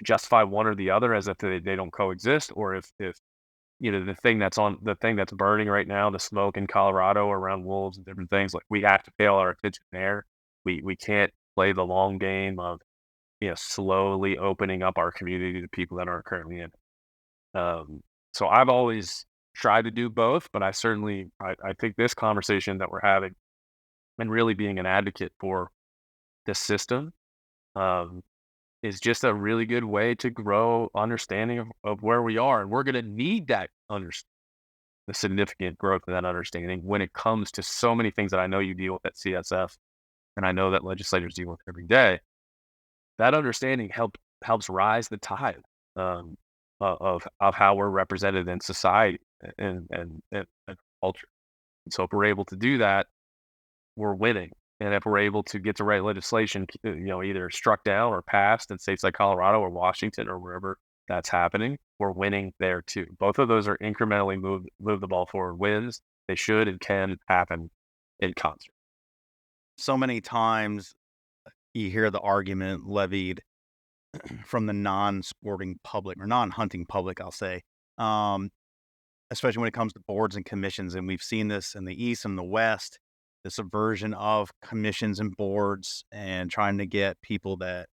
justify one or the other as if they don't coexist, or if the thing that's burning right now, the smoke in Colorado around wolves and different things, like, we have to pay all our attention there. We can't play the long game of slowly opening up our community to people that aren't currently in it. So I've always tried to do both, but I think this conversation that we're having, and really being an advocate for this system, um, is just a really good way to grow understanding of where we are. And we're going to need that the significant growth of that understanding when it comes to so many things that I know you deal with at CSF, and I know that legislators deal with every day. That understanding helps rise the tide, um, of how we're represented in society and culture. And so if we're able to do that, we're winning. And if we're able to get the right legislation, either struck down or passed in states like Colorado or Washington or wherever that's happening, we're winning there too. Both of those are incrementally move the ball forward wins. They should and can happen in concert. So many times you hear the argument levied from the non-sporting public or non-hunting public, I'll say, especially when it comes to boards and commissions. And we've seen this in the East and the West, the subversion of commissions and boards, and trying to get people that,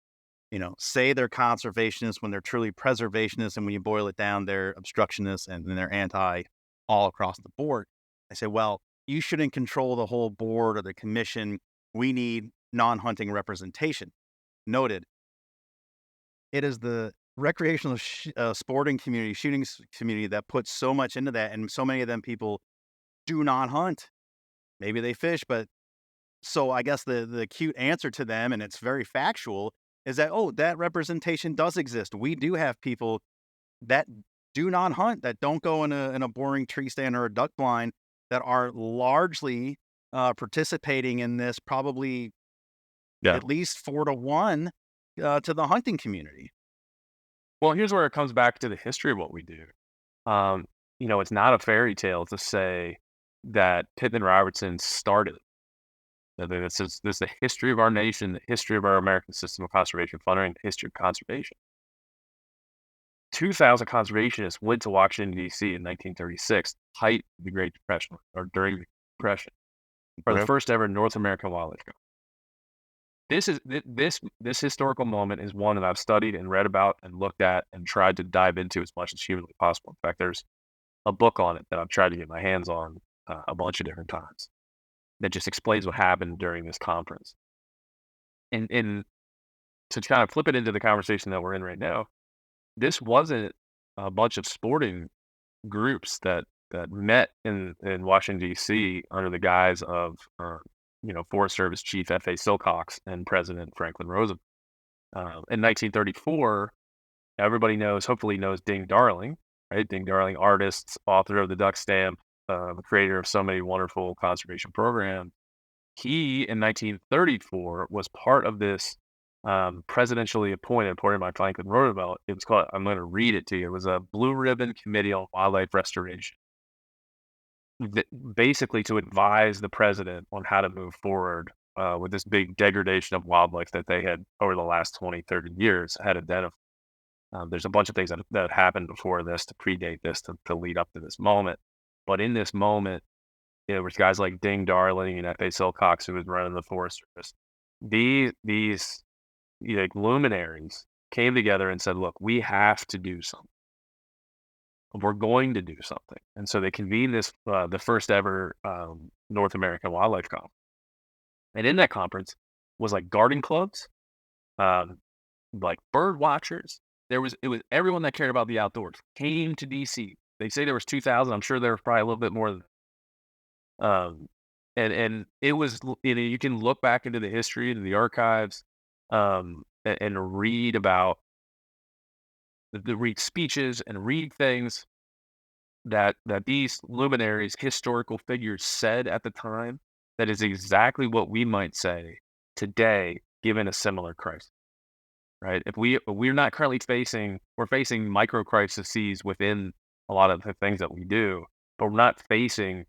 say they're conservationists when they're truly preservationists. And when you boil it down, they're obstructionists and they're anti all across the board. I say, well, you shouldn't control the whole board or the commission. We need non-hunting representation. Noted. It is the recreational sporting community, shooting community that puts so much into that. And so many of them people do not hunt. Maybe they fish, but so I guess the cute answer to them, and it's very factual, is that, that representation does exist. We do have people that do not hunt, that don't go in a boring tree stand or a duck blind, that are largely participating in this, probably at least 4-1 to the hunting community. Well, here's where it comes back to the history of what we do. It's not a fairy tale to say that Pittman-Robertson started. This is the history of our nation, the history of our American system of conservation funding, the history of conservation. 2,000 conservationists went to Washington, D.C. in 1936, height of the Great Depression, or during the Depression, for the first ever North American wildlife conference. This historical moment is one that I've studied and read about and looked at and tried to dive into as much as humanly possible. In fact, there's a book on it that I've tried to get my hands on a bunch of different times that just explains what happened during this conference. And to kind of flip it into the conversation that we're in right now, this wasn't a bunch of sporting groups that met in Washington D.C. under the guise of Forest Service Chief F.A. Silcox and President Franklin Roosevelt. In 1934, everybody hopefully knows Ding Darling, right? Ding Darling, artist, author of the Duck Stamp, the creator of so many wonderful conservation programs. He, in 1934, was part of this presidentially appointed by Franklin Roosevelt. It was called, I'm going to read it to you. It was a Blue Ribbon Committee on Wildlife Restoration, basically to advise the president on how to move forward with this big degradation of wildlife that they had over the last 20, 30 years had identified. There's a bunch of things that happened before this to predate this to lead up to this moment. But in this moment, there was guys like Ding Darling and F.A. Silcox who was running the Forest Service. These luminaries came together and said, look, we have to do something. We're going to do something. And so they convened this, the first ever North American Wildlife Conference. And in that conference was like garden clubs, like bird watchers. It was everyone that cared about the outdoors came to DC. They say there was 2,000. I'm sure there was probably a little bit more than that. And it was, you can look back into the history, into the archives, and read about read speeches and read things that these luminaries, historical figures said at the time. That is exactly what we might say today, given a similar crisis. Right? If we're not currently we're facing micro crises within a lot of the things that we do, but we're not facing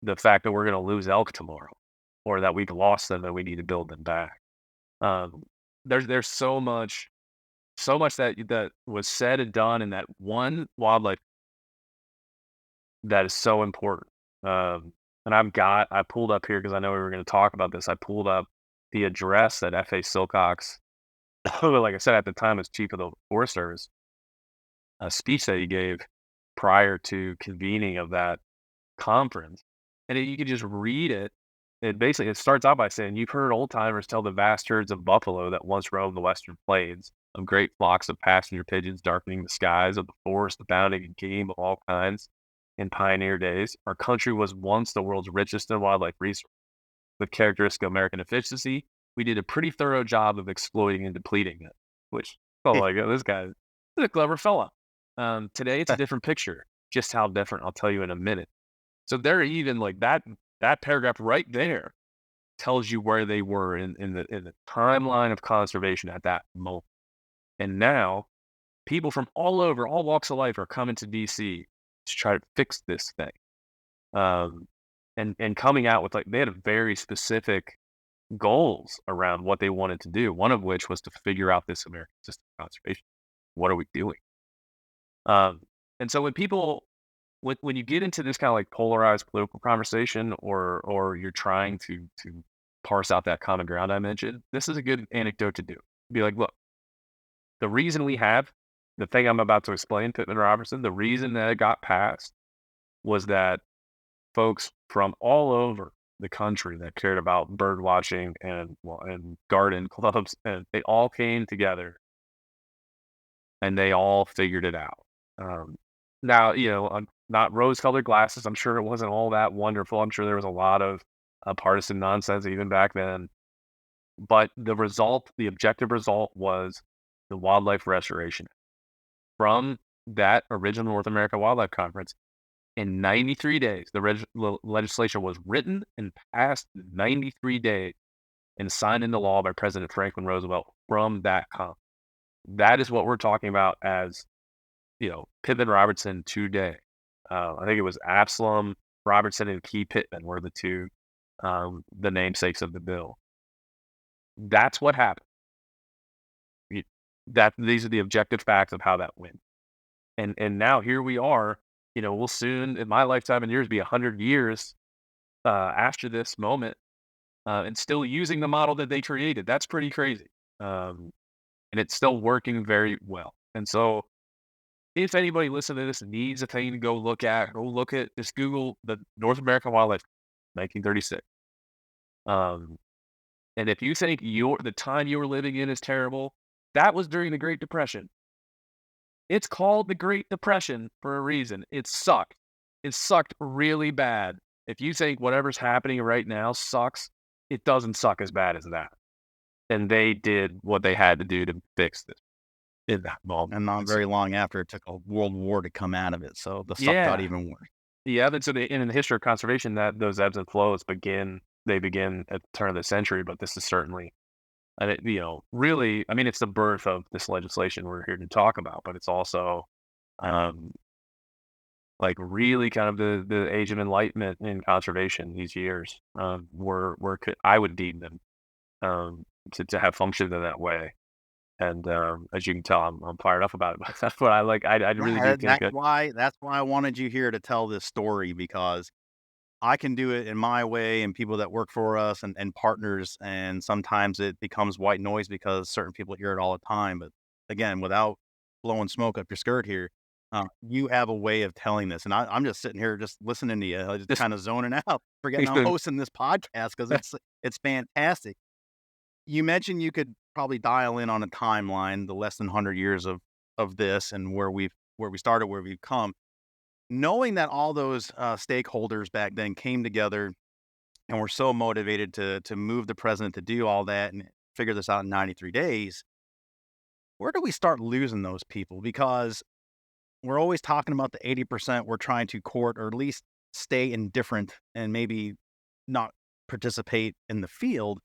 the fact that we're going to lose elk tomorrow, or that we've lost them and we need to build them back. There's so much that was said and done in that one wildlife that is so important. And I pulled up here because I know we were going to talk about this. I pulled up the address that F.A. Silcox, like I said, at the time as chief of the Forest Service, a speech that he gave prior to convening of that conference. And you could just read it. It starts out by saying, you've heard old timers tell the vast herds of buffalo that once roamed the western plains, of great flocks of passenger pigeons darkening the skies, of the forest abounding in game of all kinds in pioneer days. Our country was once the world's richest in wildlife resource. With characteristic American efficiency, we did a pretty thorough job of exploiting and depleting it, which felt like, oh, this guy is a clever fella. Today, it's a different picture. Just how different, I'll tell you in a minute. So they're even like that paragraph right there tells you where they were in the timeline of conservation at that moment. And now people from all over, all walks of life are coming to DC to try to fix this thing. And coming out with, like, they had a very specific goals around what they wanted to do. One of which was to figure out this American system of conservation. What are we doing? And so when you get into this kind of like polarized political conversation, or you're trying to parse out that common ground I mentioned, this is a good anecdote to do. Be like, look, the reason we have the thing I'm about to explain, Pittman-Robertson, the reason that it got passed was that folks from all over the country that cared about bird watching and garden clubs, and they all came together and they all figured it out. Now, not rose-colored glasses. I'm sure it wasn't all that wonderful. I'm sure there was a lot of partisan nonsense even back then. But the objective result was the wildlife restoration. From that original North America Wildlife Conference, in 93 days, the legislation was written and passed in 93 days and signed into law by President Franklin Roosevelt from that conference. That is what we're talking about as, Pittman-Robertson today. I think it was Absalom Robertson and Key Pittman were the two, the namesakes of the bill. That's what happened. These are the objective facts of how that went. And now here we are. We'll soon, in my lifetime and yours, be 100 years after this moment, and still using the model that they created. That's pretty crazy. And it's still working very well. And so if anybody listening to this needs a thing to go look at, just Google the North American wildlife, 1936. Um, and if you think the time you were living in is terrible, that was during the Great Depression. It's called the Great Depression for a reason. It sucked. It sucked really bad. If you think whatever's happening right now sucks, it doesn't suck as bad as that. And they did what they had to do to fix this in that moment. And not very long after, it took a world war to come out of it, so the stuff got Yeah. even worse. The evidence in the history of conservation that those ebbs and flows begin at the turn of the century, but this is certainly, and it, really, I mean, it's the birth of this legislation we're here to talk about, but it's also, like really kind of the age of enlightenment in conservation these years, I would deem them, to have functioned in that way. And as you can tell, I'm fired up about it. But that's what I like. I really do think That's why I wanted you here to tell this story, because I can do it in my way, and people that work for us and partners, and sometimes it becomes white noise because certain people hear it all the time. But again, without blowing smoke up your skirt here, you have a way of telling this, and I'm just sitting here just listening to you, just kind of zoning out, forgetting I'm hosting this podcast because it's fantastic. You mentioned you could probably dial in on a timeline, the less than 100 years of this, and where we started, where we've come. Knowing that all those stakeholders back then came together and were so motivated to move the president to do all that and figure this out in 93 days, where do we start losing those people? Because we're always talking about the 80% we're trying to court, or at least stay indifferent and maybe not participate in the field,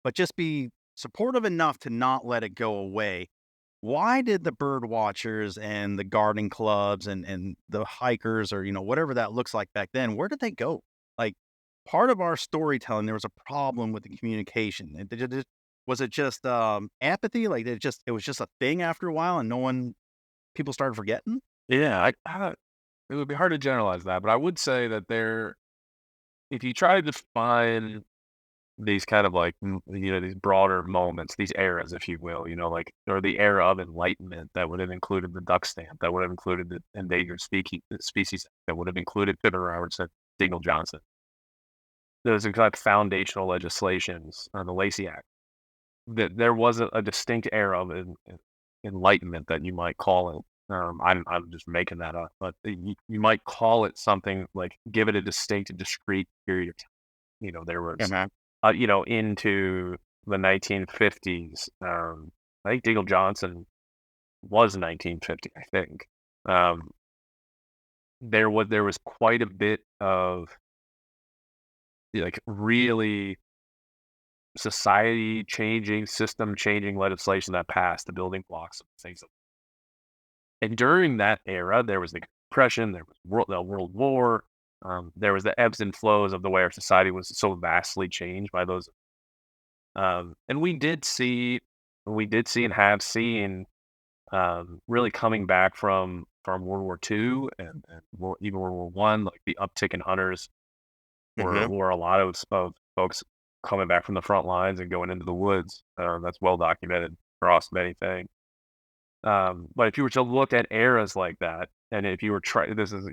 but just be supportive enough to not let it go away. Why did the bird watchers and the gardening clubs and the hikers, or, whatever that looks like back then, where did they go? Like, part of our storytelling, there was a problem with the communication. Was it just apathy? Like, it was just a thing after a while, and people started forgetting? Yeah, it would be hard to generalize that, but I would say that if you try to define these kind of like, these broader moments, these eras, if you will, like, or the era of enlightenment that would have included the duck stamp, that would have included the endangered species, that would have included Pittman-Robertson, Dingell-Johnson. Those are kind of foundational legislations, the Lacey Act. That there was a distinct era of enlightenment that you might call it. I'm just making that up, but you might call it something like, give it a distinct and discrete period of time. There was, into the 1950s. I think Dingell-Johnson was 1950. I think there was quite a bit of, like, really society changing, system changing legislation that passed the building blocks of things. And during that era, there was the Depression, there was the World War, there was the ebbs and flows of the way our society was so vastly changed by those. And we did see and have seen, really coming back from World War II and even World War One, like the uptick in hunters, were a lot of folks coming back from the front lines and going into the woods. That's well documented across many things. But if you were to look at eras like that, and if you were this is,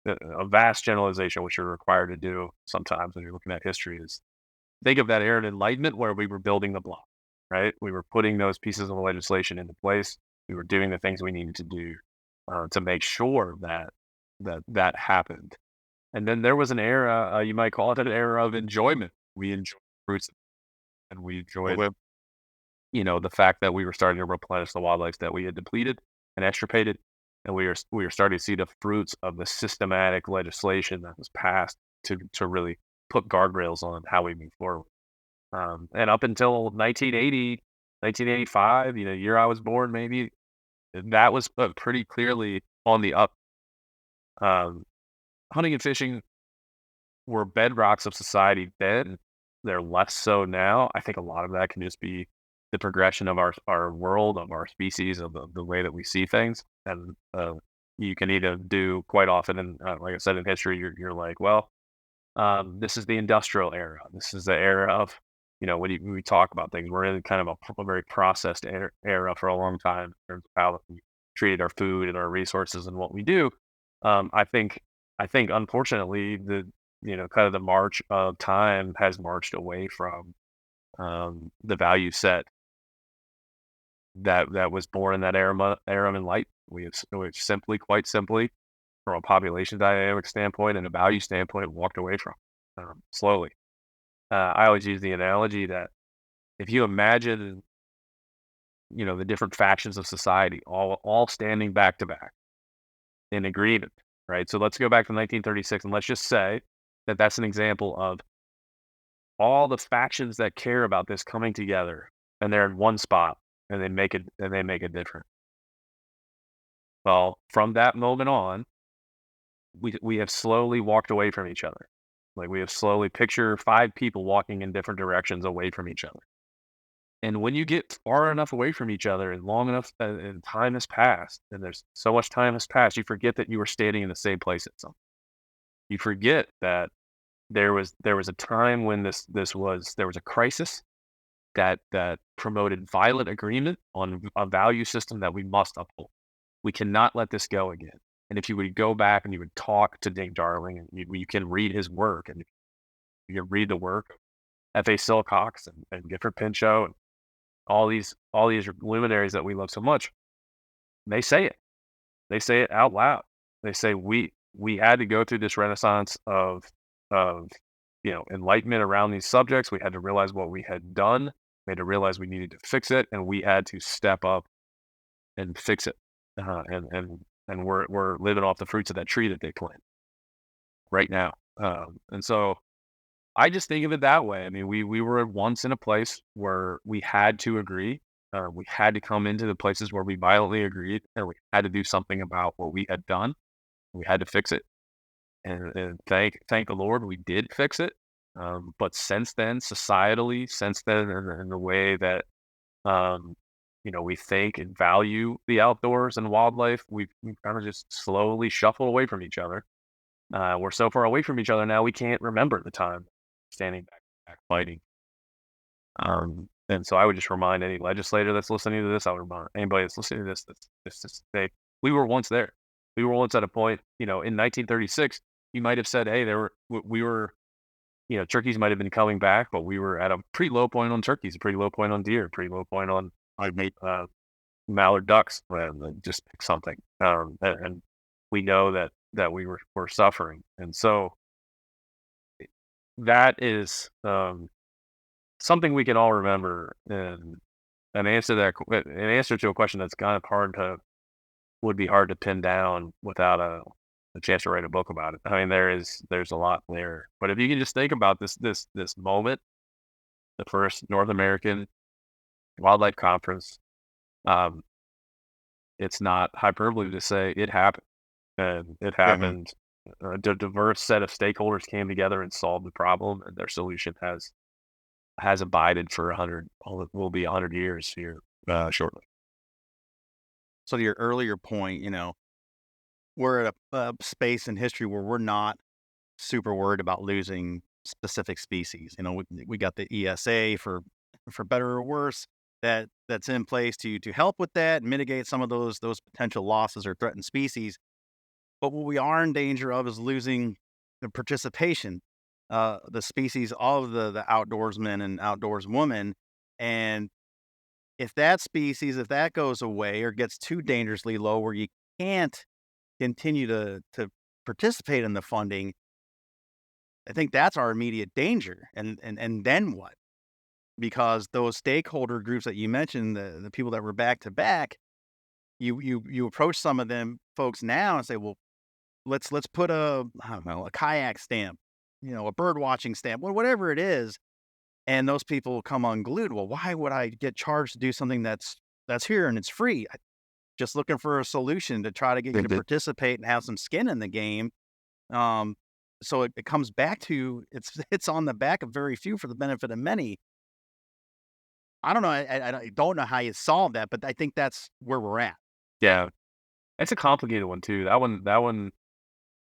a vast generalization, which you're required to do sometimes when you're looking at history, is think of that era of enlightenment where we were building the block, right? We were putting those pieces of legislation into place. We were doing the things we needed to do to make sure that happened. And then there was an era, you might call it an era of enjoyment. We enjoyed fruits, and we enjoyed, the fact that we were starting to replenish the wildlife that we had depleted and extirpated, and we were starting to see the fruits of the systematic legislation that was passed to really put guardrails on how we move forward. And up until 1980, 1985, year I was born, maybe, that was pretty clearly on the up. Hunting and fishing were bedrocks of society then. They're less so now. I think a lot of that can just be the progression of our world, of our species, of the way that we see things. And you can either do quite often, and like I said, in history, you're like, well, this is the industrial era. This is the era of, when we talk about things, we're in kind of a very processed era for a long time in terms of how we treated our food and our resources and what we do. I think unfortunately kind of the march of time has marched away from the value set that was born in that era of enlightenment. We've quite simply, from a population dynamic standpoint and a value standpoint, walked away from slowly. I always use the analogy that if you imagine, the different factions of society all standing back to back in agreement, right? So let's go back to 1936 and let's just say that that's an example of all the factions that care about this coming together, and they're in one spot, and they make it different. Well, from that moment on, we have slowly walked away from each other. Like, we have slowly picture 5 people walking in different directions away from each other. And when you get far enough away from each other and long enough and time has passed, and there's so much time has passed, you forget that you were standing in the same place at some. You forget that there was a time when there was a crisis that promoted violent agreement on a value system that we must uphold. We cannot let this go again. And if you would go back and you would talk to Dave Darling, and you can read his work, and you can read the work of F.A. Silcox and Gifford Pinchot and all these luminaries that we love so much, they say it. They say it out loud. They say we had to go through this renaissance of enlightenment around these subjects. We had to realize what we had done. We had to realize we needed to fix it, and we had to step up and fix it. And we're living off the fruits of that tree that they planted right now. And so I just think of it that way. I mean, we were once in a place where we had to agree. We had to come into the places where we violently agreed, and we had to do something about what we had done. We had to fix it. And thank the Lord we did fix it. But since then, societally, in the way that we think and value the outdoors and wildlife, we've kind of just slowly shuffled away from each other. We're so far away from each other now we can't remember the time standing back fighting. And so I would just remind any legislator that's listening to this, I would remind anybody that's listening to this, that's just say, we were once there. We were once at a point, in 1936, you might have said, hey, we were, turkeys might have been coming back, but we were at a pretty low point on turkeys, a pretty low point on deer, pretty low point on mallard ducks, just pick something. And we know that we were suffering. And so that is something we can all remember, and an answer to a question that's kind of would be hard to pin down without a chance to write a book about it. I mean, there's a lot there, but if you can just think about this moment, the first North American Wildlife Conference, it's not hyperbole to say it happened, and it happened. A diverse set of stakeholders came together and solved the problem, and their solution has abided for 100 years here shortly. So to your earlier point, we're at a space in history where we're not super worried about losing specific species. We got the ESA for better or worse that's in place to help with that and mitigate some of those potential losses or threatened species. But what we are in danger of is losing the participation, the species of the outdoorsmen and outdoorswomen. And if that goes away or gets too dangerously low where you can't continue to participate in the funding, I think that's our immediate danger. And then what? Because those stakeholder groups that you mentioned, the people that were back to back, you approach some of them folks now and say, well, let's put a kayak stamp, a bird watching stamp, whatever it is. And those people come unglued. Well, why would I get charged to do something that's here and it's free? Just looking for a solution to try to get you to participate and have some skin in the game. So it comes back to it's on the back of very few for the benefit of many. I don't know. I don't know how you solve that, but I think that's where we're at. Yeah, it's a complicated one too. That one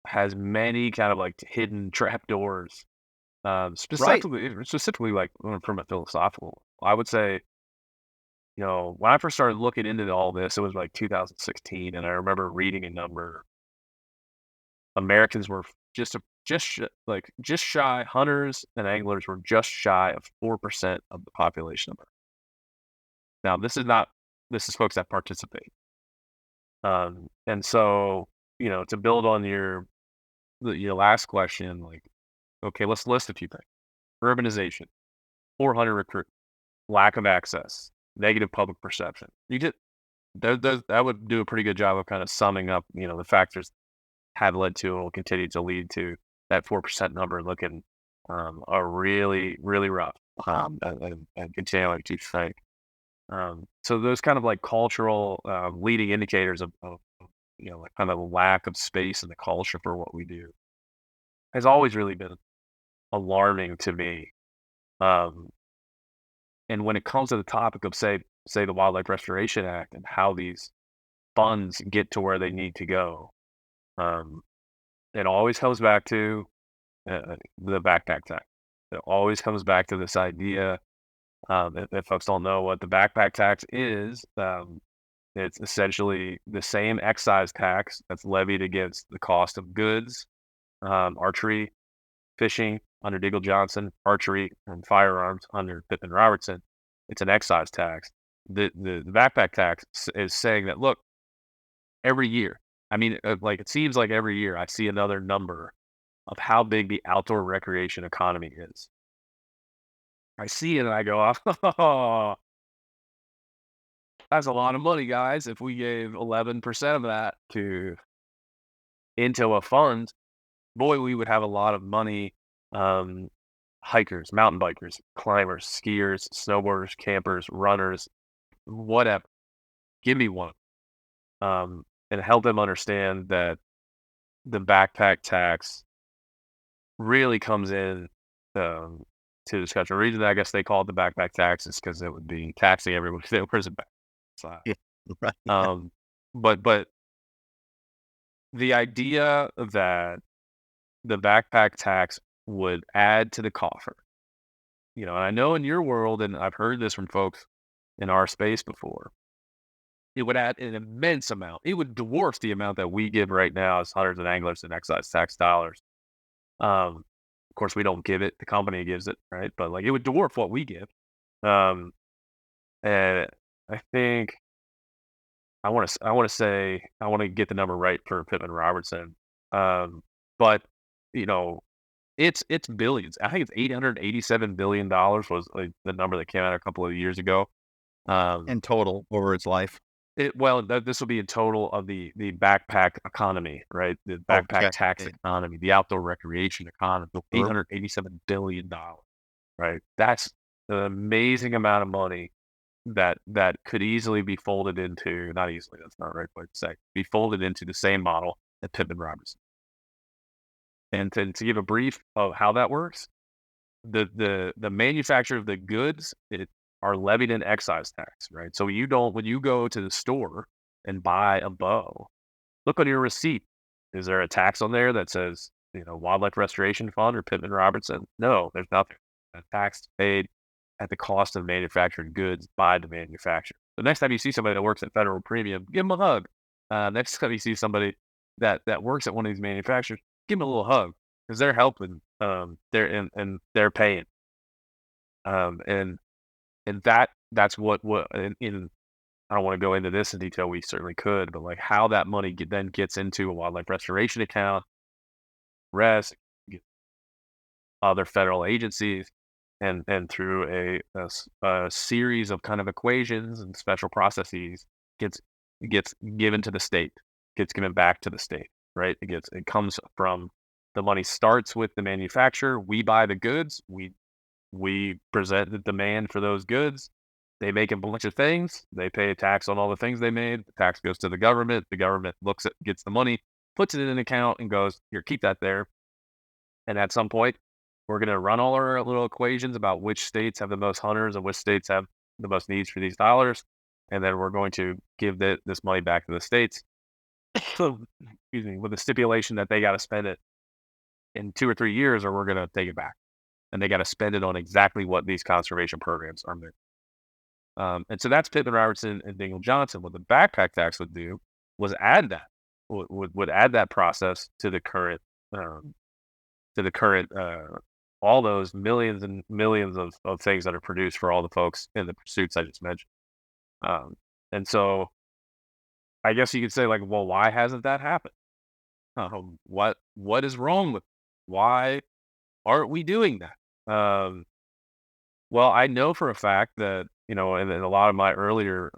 has many kind of like hidden trapdoors. Specifically, like from a philosophical, I would say when I first started looking into all this, it was like 2016, and I remember reading a number. Americans were just shy. Hunters and anglers were just shy of 4% of the population of Earth. Now, this is folks that participate. And so, to build on your last question, like, okay, let's list a few things. Urbanization, 400 recruit, lack of access, negative public perception. That would do a pretty good job of kind of summing up, the factors have led to and will continue to lead to that 4% number looking are really, really rough and continuing to think. So those kind of like cultural leading indicators of like kind of lack of space in the culture for what we do has always really been alarming to me. And when it comes to the topic of say the Wildlife Restoration Act and how these funds get to where they need to go, it always comes back to the backpack tax. It always comes back to this idea. If folks don't know what the backpack tax is, it's essentially the same excise tax that's levied against the cost of goods, archery, fishing under Dingell-Johnson, archery, and firearms under Pittman-Robertson. It's an excise tax. The backpack tax is saying that, look, every year, I mean, like it seems like every year I see another number of how big the outdoor recreation economy is. I see it and I go, oh, that's a lot of money, guys. If we gave 11% of that into a fund, boy, we would have a lot of money. Hikers, mountain bikers, climbers, skiers, snowboarders, campers, runners, whatever. Give me one. And help them understand that the backpack tax really comes in to discussion. The reason I guess they call it the backpack tax is because it would be taxing everybody that wears a backpack. Yeah, right. Yeah. But the idea that the backpack tax would add to the coffer, and I know in your world, and I've heard this from folks in our space before, it would add an immense amount. It would dwarf the amount that we give right now as hunters and anglers and excise tax dollars. Of course, we don't give it; the company gives it, right? But like, it would dwarf what we give. And I think I want to get the number right for Pittman-Robertson. But it's billions. I think it's $887 billion was like the number that came out a couple of years ago. In total over its life. This will be in total of the backpack economy, right? The backpack Okay. tax economy, the outdoor recreation economy, $887 billion, right? That's an amazing amount of money that could easily be folded into, not easily, that's not the right way to say, be folded into the same model that Pittman-Robertson. And to give a brief of how that works, the manufacturer of the goods are levied an excise tax, right? So when you go to the store and buy a bow, look on your receipt. Is there a tax on there that says, Wildlife Restoration Fund or Pittman-Robertson? No, there's nothing. A tax paid at the cost of manufactured goods by the manufacturer. The next time you see somebody that works at Federal Premium, give them a hug. Next time you see somebody that works at one of these manufacturers, give them a little hug because they're helping. They're paying. And that's what in I don't want to go into this in detail. We certainly could, but like how that money then gets into a wildlife restoration account, other federal agencies, and through a series of kind of equations and special processes gets given to the state, gets given back to the state, right? It comes from the money starts with the manufacturer. We buy the goods. We present the demand for those goods. They make a bunch of things. They pay a tax on all the things they made. The tax goes to the government. The government gets the money, puts it in an account, and goes, here, keep that there. And at some point, we're going to run all our little equations about which states have the most hunters and which states have the most needs for these dollars. And then we're going to give this money back to the states, excuse me, with the stipulation that they got to spend it in 2 or 3 years, or we're going to take it back. And they got to spend it on exactly what these conservation programs are meant. And so that's Pittman-Robertson and Dingell-Johnson. What the backpack tax would do was add that would add that process to the current um, all those millions and millions of things that are produced for all the folks in the pursuits I just mentioned. And so I guess you could say, like, well, why hasn't that happened? What is wrong with why aren't we doing that? Well, I know for a fact that, in a lot of my earlier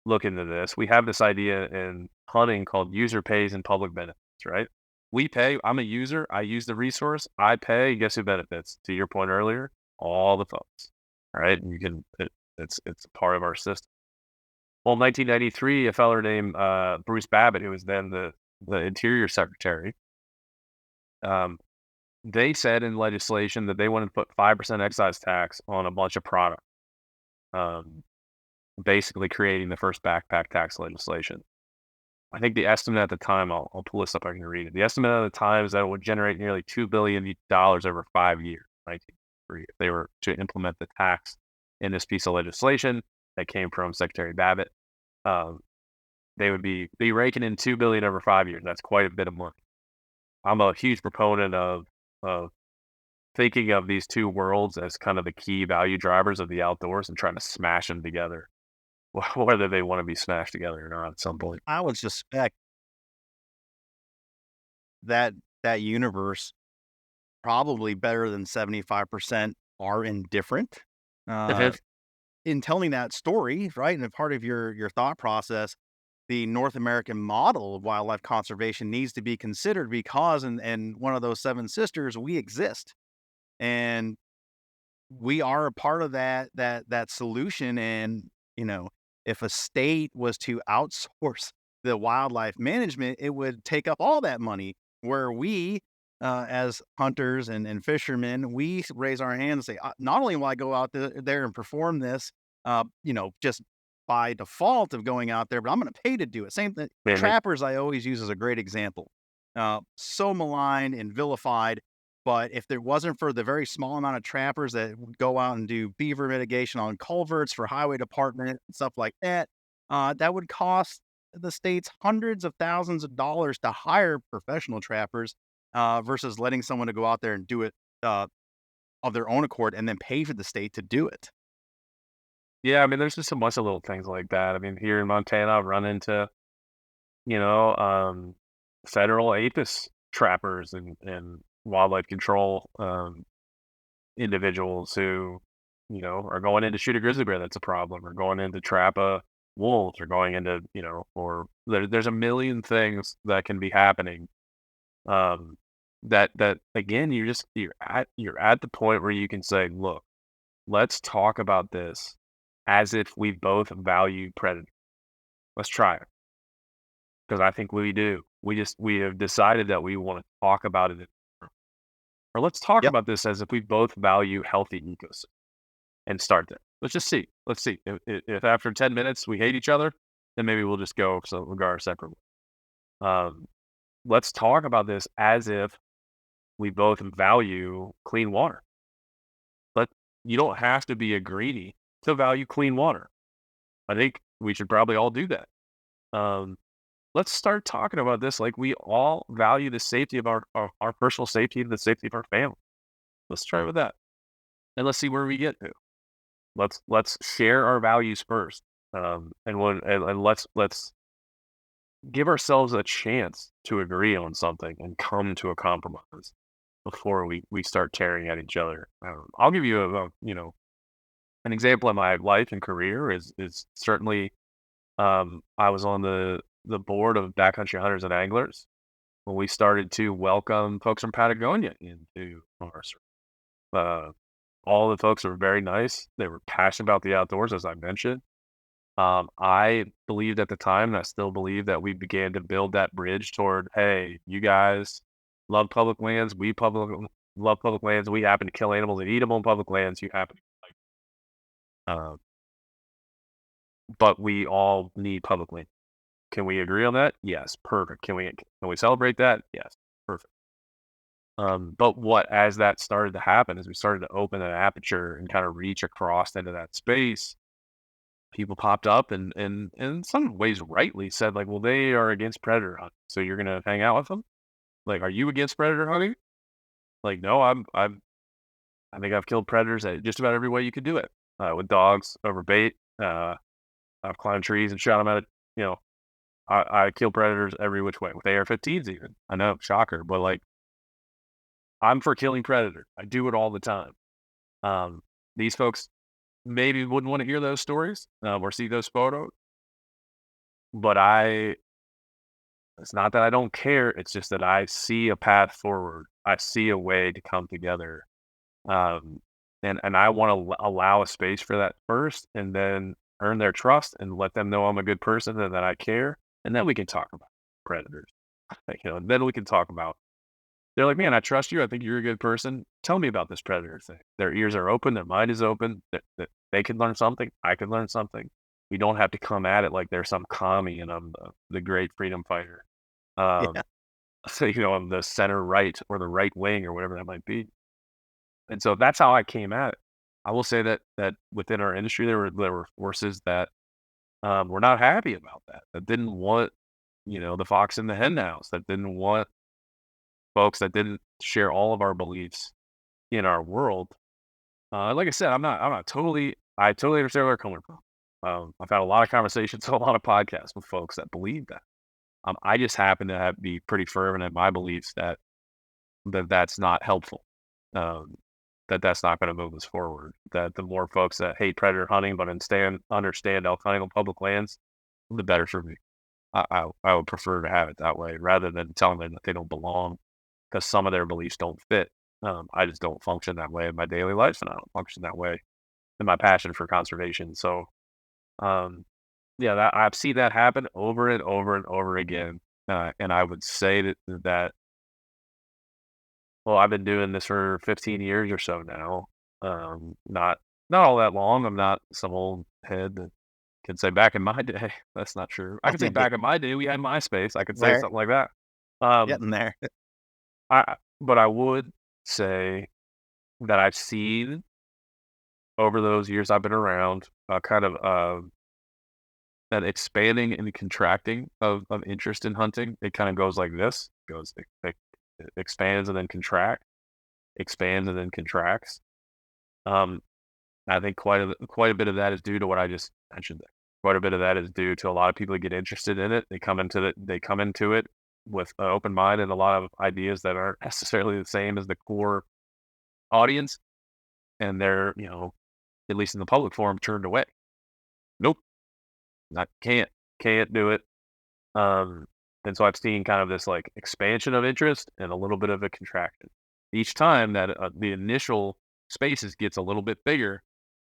look into this, we have this idea in hunting called user pays and public benefits, right? We pay, I'm a user, I use the resource, I pay, guess who benefits? To your point earlier, all the folks, right? And it's a part of our system. Well, in 1993, a feller named Bruce Babbitt, who was then the Interior Secretary, um, they said in legislation that they wanted to put 5% excise tax on a bunch of product, um, basically creating the first backpack tax legislation. I think the estimate at the time, I'll pull this up, I can read it. The estimate at the time is that it would generate nearly $2 billion over 5 years, 1993, if they were to implement the tax in this piece of legislation that came from Secretary Babbitt. They would be raking in $2 billion over 5 years. That's quite a bit of money. I'm a huge proponent of thinking of these two worlds as kind of the key value drivers of the outdoors and trying to smash them together, whether they want to be smashed together or not at some point. I would suspect that that universe probably better than 75% are indifferent. Uh, in telling that story, right, and a part of your thought process, the North American model of wildlife conservation needs to be considered because in one of those seven sisters, we exist. And we are a part of that solution. And, if a state was to outsource the wildlife management, it would take up all that money where we, as hunters and fishermen, we raise our hand and say, not only will I go out there and perform this, just by default of going out there, but I'm going to pay to do it. Same thing. Mhm. Trappers, I always use as a great example. So maligned and vilified. But if there wasn't for the very small amount of trappers that would go out and do beaver mitigation on culverts for highway department and stuff like that, that would cost the states hundreds of thousands of dollars to hire professional trappers, versus letting someone to go out there and do it of their own accord and then pay for the state to do it. Yeah, I mean, there's just a bunch of little things like that. I mean, here in Montana, I've run into, you know, um, federal APIS trappers and wildlife control individuals who, are going in to shoot a grizzly bear that's a problem, or going in to trap a wolf, or going into, or there's a million things that can be happening. Um, that again, you're at the point where you can say, look, let's talk about this as if we both value predator. Let's try it, because I think we do. We have decided that we want to talk about it, or let's talk Yep. about this as if we both value healthy ecosystems, and start there. Let's just see. Let's see if after 10 minutes we hate each other, then maybe we'll just go our separate ways. Um, let's talk about this as if we both value clean water. But you don't have to be a greedy to value clean water. I think we should probably all do that. Um, let's start talking about this like we all value the safety of our personal safety and the safety of our family. Let's try with that, and let's see where we get to. Let's share our values first, and let's give ourselves a chance to agree on something and come to a compromise before we start tearing at each other. I'll give you an example of my life and career is certainly, I was on the board of Backcountry Hunters and Anglers when we started to welcome folks from Patagonia into our circle. Uh, all the folks were very nice. They were passionate about the outdoors, as I mentioned. I believed at the time, and I still believe, that we began to build that bridge toward, hey, you guys love public lands. Love public lands. We happen to kill animals and eat them on public lands. You happen to like, but we all need public land. Can we agree on that? Yes, perfect. Can we celebrate that? Yes, perfect. But as that started to happen, as we started to open an aperture and kind of reach across into that space, people popped up and in some ways rightly said like, well, they are against predator hunting, so you're gonna hang out with them? Like, are you against predator hunting? Like, no, I think I've killed predators at just about every way you could do it. With dogs, over bait. I've climbed trees and shot them at it. You know, I kill predators every which way with AR-15s even. I know, shocker, but like I'm for killing predators. I do it all the time. These folks maybe wouldn't want to hear those stories or see those photos, but it's not that I don't care. It's just that I see a path forward. I see a way to come together. Um, and I want to allow a space for that first and then earn their trust and let them know I'm a good person and that I care. And then we can talk about predators. Then we can talk about, they're like, man, I trust you. I think you're a good person. Tell me about this predator thing. Their ears are open. Their mind is open. That they can learn something. I can learn something. We don't have to come at it like there's some commie and I'm the great freedom fighter. Um, Yeah. so, I'm the center right or the right wing or whatever that might be. And so that's how I came at it. I will say that within our industry, there were forces that were not happy about that. That didn't want, the fox in the hen house. That didn't want folks that didn't share all of our beliefs in our world. Like I said, I totally understand where they're coming from. I've had a lot of conversations, a lot of podcasts with folks that believe that. I just happen to be pretty fervent in my beliefs that's not helpful. Um, that's not going to move us forward. That the more folks that hate predator hunting but understand elk hunting on public lands, the better for me. I would prefer to have it that way rather than telling them that they don't belong because some of their beliefs don't fit. I just don't function that way in my daily life, and I don't function that way in my passion for conservation. So, um, yeah, I've seen that happen over and over and over again. And I would say that well, I've been doing this for 15 years or so now. Not all that long. I'm not some old head that can say back in my day. That's not true. I can say back in my day we had MySpace. I could say There, something like that. Um, getting there. but I would say that I've seen over those years I've been around, kind of that expanding and contracting of interest in hunting. It kind of goes like this: it expands and then expands and then contracts. Um, I think quite a bit of that is due to what I just mentioned there. Quite a bit of that is due to a lot of people that get interested in it. They come into it with an open mind and a lot of ideas that aren't necessarily the same as the core audience, and they're, at least in the public forum, turned away. Nope, not can't do it. Um, and so I've seen kind of this like expansion of interest and a little bit of a contraction. Each time that the initial spaces gets a little bit bigger,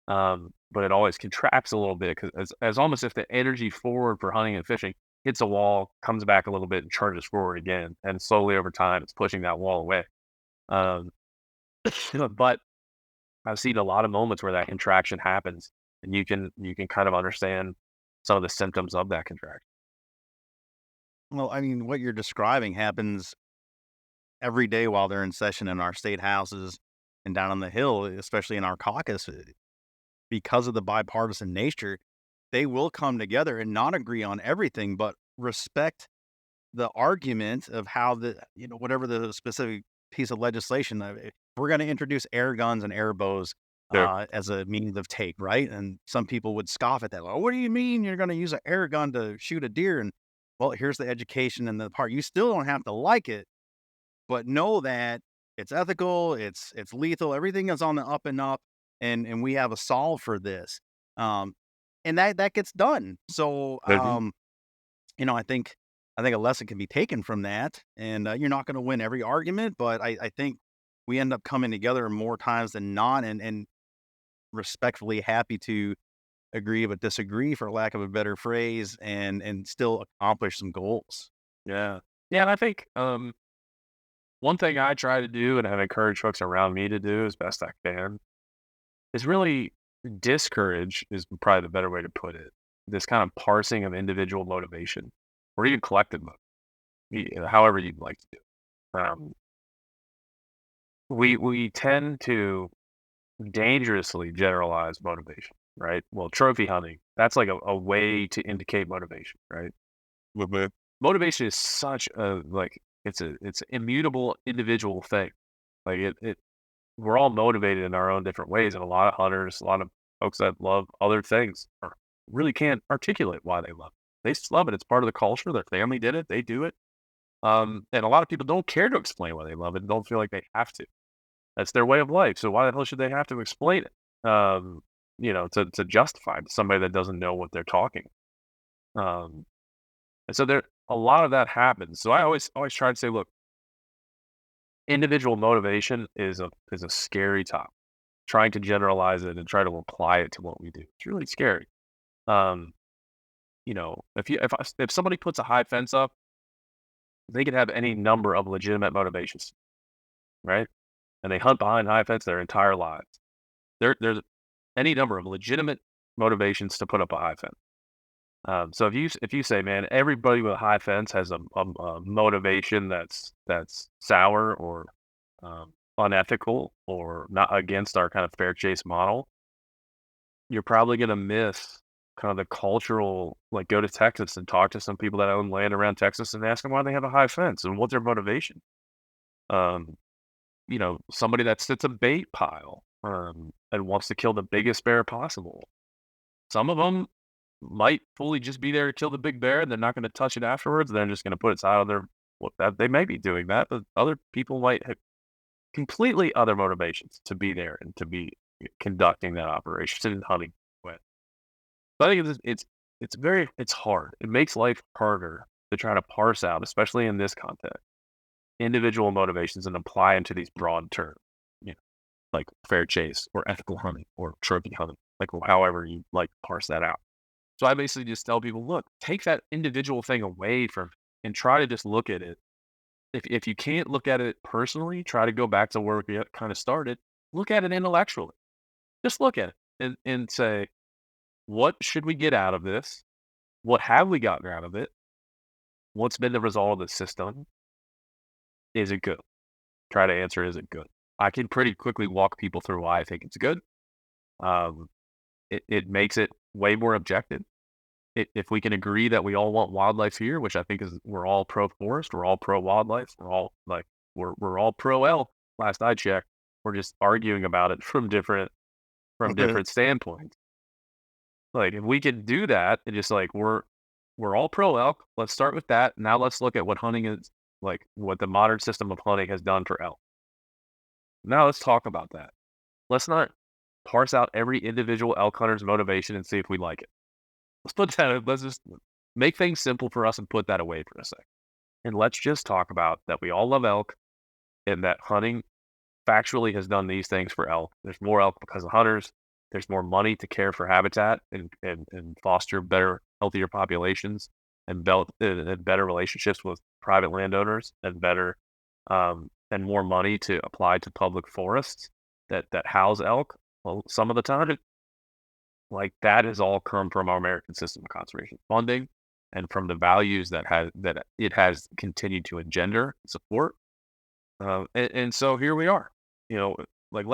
but it always contracts a little bit because as almost if the energy forward for hunting and fishing hits a wall, comes back a little bit and charges forward again, and slowly over time it's pushing that wall away. Um, but I've seen a lot of moments where that contraction happens, and you can kind of understand some of the symptoms of that contraction. Well, I mean, what you're describing happens every day while they're in session in our state houses and down on the Hill, especially in our caucus. Because of the bipartisan nature, they will come together and not agree on everything, but respect the argument of how whatever the specific piece of legislation, if we're going to introduce air guns and air bows Yeah. as a means of take, right? And some people would scoff at that. Well, what do you mean you're going to use an air gun to shoot a deer? And well, here's the education and the part. You still don't have to like it, but know that it's ethical, it's lethal, everything is on the up and up, and we have a solve for this. Um, and that gets done. So Mhm. I think a lesson can be taken from that, and you're not going to win every argument, but I think we end up coming together more times than not, and respectfully happy to agree but disagree, for lack of a better phrase, and still accomplish some goals. Yeah. Yeah, and I think one thing I try to do and have encouraged folks around me to do as best I can is really discourage is probably the better way to put it. This kind of parsing of individual motivation or even collective motivation, however you'd like to do it. we tend to dangerously generalize motivation, right? Well, trophy hunting, that's like a way to indicate motivation, right? But motivation is such a like it's an immutable individual thing. Like it we're all motivated in our own different ways, and a lot of hunters, a lot of folks that love other things really can't articulate why they love it. They just love it. It's part of the culture. Their family did it. They do it. And a lot of people don't care to explain why they love it and don't feel like they have to. That's their way of life. So why the hell should they have to explain it? To justify to somebody that doesn't know what they're talking. And so there a lot of that happens. So I always try to say, look, individual motivation is a scary topic. Trying to generalize it and try to apply it to what we do. It's really scary. Um, if somebody puts a high fence up, they could have any number of legitimate motivations, right? And they hunt behind high fence their entire lives. There's any number of legitimate motivations to put up a high fence. So if you say, man, everybody with a high fence has a motivation that's sour or unethical or not against our kind of fair chase model, you're probably going to miss kind of the cultural, like go to Texas and talk to some people that own land around Texas and ask them why they have a high fence and what's their motivation. Um, somebody that sits a bait pile and wants to kill the biggest bear possible. Some of them might fully just be there to kill the big bear, and they're not going to touch it afterwards. They're just going to put it out of their. Well, they may be doing that, but other people might have completely other motivations to be there and to be conducting that operation and hunting with. But I think it's hard. It makes life harder to try to parse out, especially in this context, individual motivations and apply them to these broad terms, like fair chase or ethical hunting or trophy hunting, like however you like parse that out. So I basically just tell people, look, take that individual thing away from and try to just look at it. If you can't look at it personally, try to go back to where we kind of started. Look at it intellectually. Just look at it and say, what should we get out of this? What have we gotten out of it? What's been the result of the system? Is it good? Try to answer, is it good? I can pretty quickly walk people through why I think it's good. It makes it way more objective. If we can agree that we all want wildlife here, which I think is we're all pro forest, we're all pro wildlife, we're all we're all pro elk. Last I checked, we're just arguing about it from different standpoints. Like if we can do that, and just like we're all pro elk. Let's start with that. Now let's look at what hunting is like, what the modern system of hunting has done for elk. Now let's talk about that. Let's not parse out every individual elk hunter's motivation and see if we like it. Let's just make things simple for us and put that away for a sec. And let's just talk about that we all love elk and that hunting factually has done these things for elk. There's more elk because of hunters. There's more money to care for habitat and foster better, healthier populations and better relationships with private landowners and better and more money to apply to public forests that house elk. Well, some of the time, like that has all come from our American system of conservation funding and from the values that it has continued to engender and support. And so here we are, like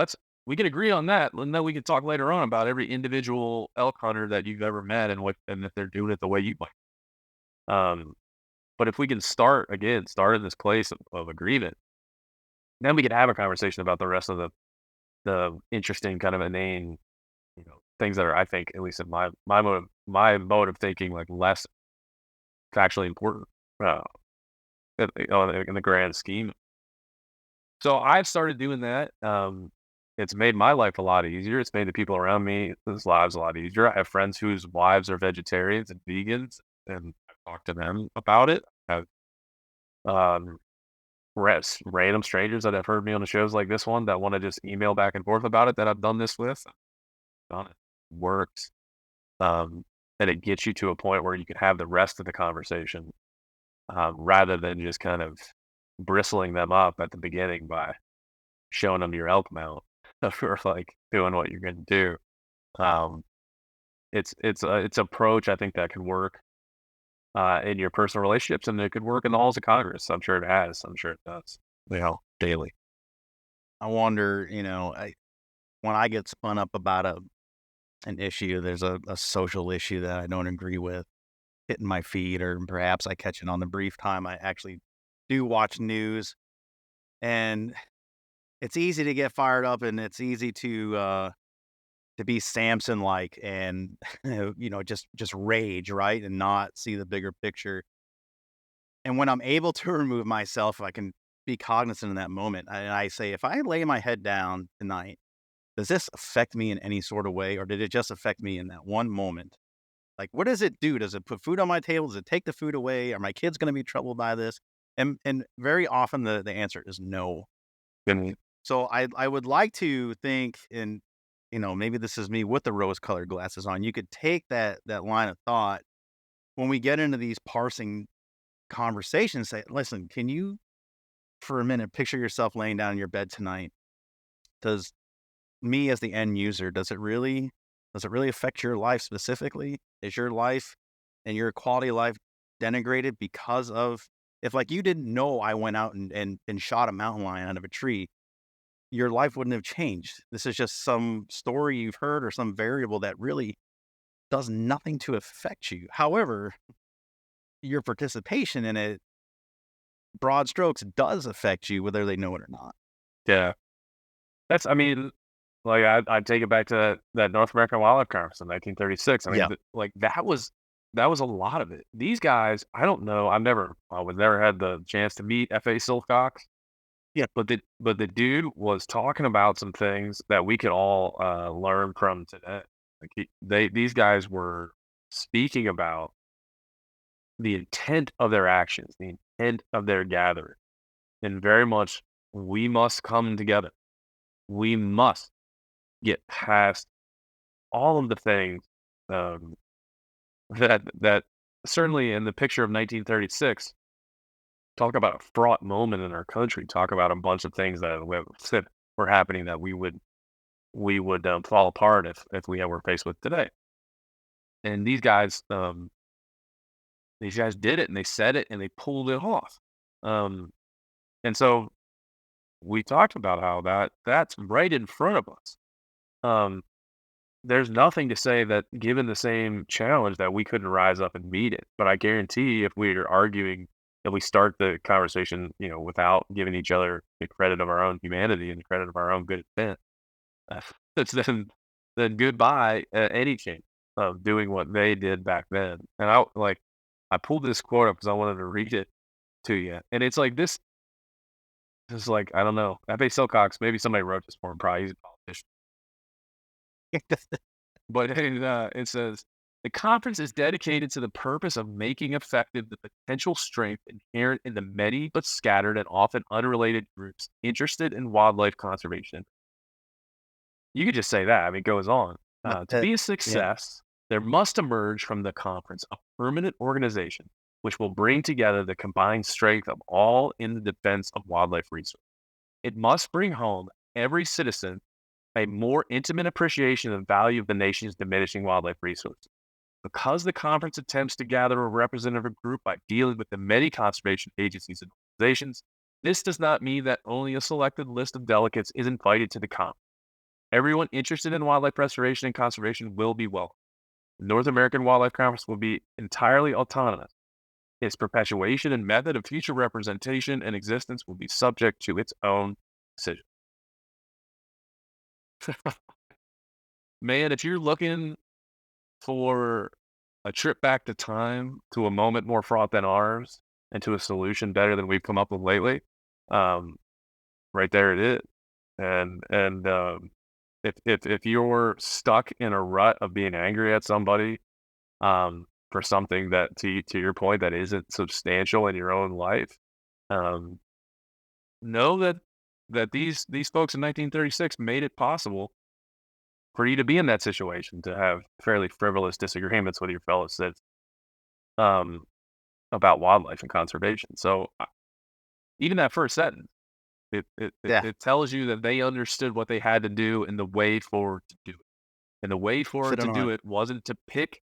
we can agree on that, and then we can talk later on about every individual elk hunter that you've ever met and if they're doing it the way you like. But if we can start in this place of agreement, then we can have a conversation about the rest of the interesting kind of inane, things that are, I think, at least in my mode of thinking, like less factually important in the grand scheme. So I've started doing that. It's made my life a lot easier. It's made the people around me lives a lot easier. I have friends whose wives are vegetarians and vegans, and I've talked to them about it. I've random strangers that have heard me on the shows like this one that want to just email back and forth about it that I've done this with. Done it. Works. And it gets you to a point where you can have the rest of the conversation rather than just kind of bristling them up at the beginning by showing them your elk mount or like doing what you're going to do. It's approach I think that can work in your personal relationships, and it could work in the halls of Congress. I'm sure it has. I'm sure it does. Daily. I wonder, when I get spun up about an issue, there's a social issue that I don't agree with hitting my feed, or perhaps I catch it on the brief time I actually do watch news. And it's easy to get fired up, and it's easy to be Samson-like and, just rage, right? And not see the bigger picture. And when I'm able to remove myself, I can be cognizant in that moment. And I say, if I lay my head down tonight, does this affect me in any sort of way? Or did it just affect me in that one moment? Like, what does it do? Does it put food on my table? Does it take the food away? Are my kids going to be troubled by this? And very often the answer is no. And So I would like to think, and maybe this is me with the rose-colored glasses on. You could take that line of thought when we get into these parsing conversations. Say, listen, can you for a minute picture yourself laying down in your bed tonight? Does me as the end user, does it really affect your life specifically? Is your life and your quality of life denigrated because of, if like you didn't know I went out and shot a mountain lion out of a tree, your life wouldn't have changed. This is just some story you've heard or some variable that really does nothing to affect you. However, your participation in it, broad strokes, does affect you whether they know it or not. yeah, I mean, like I take it back to that North American Wildlife Conference in 1936. I mean, Yeah. that was a lot of it. These guys, I don't know. I was never had the chance to meet F.A. Silcox. Yeah. But the dude was talking about some things that we could all learn from today. Like these guys were speaking about the intent of their actions, the intent of their gathering, and very much we must come together. We must get past all of the things um, that certainly in the picture of 1936 talk about a fraught moment in our country. Talk about a bunch of things that were happening that we would fall apart if we were faced with today. And these guys did it, and they said it, and they pulled it off. Um, and so we talked about how that's right in front of us. Um, there's nothing to say that given the same challenge that we couldn't rise up and meet it. But I guarantee if we're arguing, if we start the conversation, without giving each other the credit of our own humanity and the credit of our own good intent, it's then goodbye any chance of doing what they did back then. And I pulled this quote up because I wanted to read it to you. And it's like this is like, I don't know. F.A. Silcox, maybe somebody wrote this for him, probably he's a politician. But it says, the conference is dedicated to the purpose of making effective the potential strength inherent in the many but scattered and often unrelated groups interested in wildlife conservation. You could just say that. I mean, it goes on. To be a Yeah. success, there must emerge from the conference a permanent organization which will bring together the combined strength of all in the defense of wildlife resources. It must bring home every citizen a more intimate appreciation of the value of the nation's diminishing wildlife resources. Because the conference attempts to gather a representative group by dealing with the many conservation agencies and organizations, this does not mean that only a selected list of delegates is invited to the conference. Everyone interested in wildlife restoration and conservation will be welcome. The North American Wildlife Conference will be entirely autonomous. Its perpetuation and method of future representation and existence will be subject to its own decision. Man, if you're looking for a trip back to time, to a moment more fraught than ours, and to a solution better than we've come up with lately, um, right there it is. And if you're stuck in a rut of being angry at somebody for something that, to your point, that isn't substantial in your own life, um, know that these folks in 1936 made it possible for you to be in that situation, to have fairly frivolous disagreements with your fellow citizens um, about wildlife and conservation. So even that first sentence, it, it, it Yeah. it tells you that they understood what they had to do and the way forward to do it. And the way forward Fit to in on do it. it wasn't to pick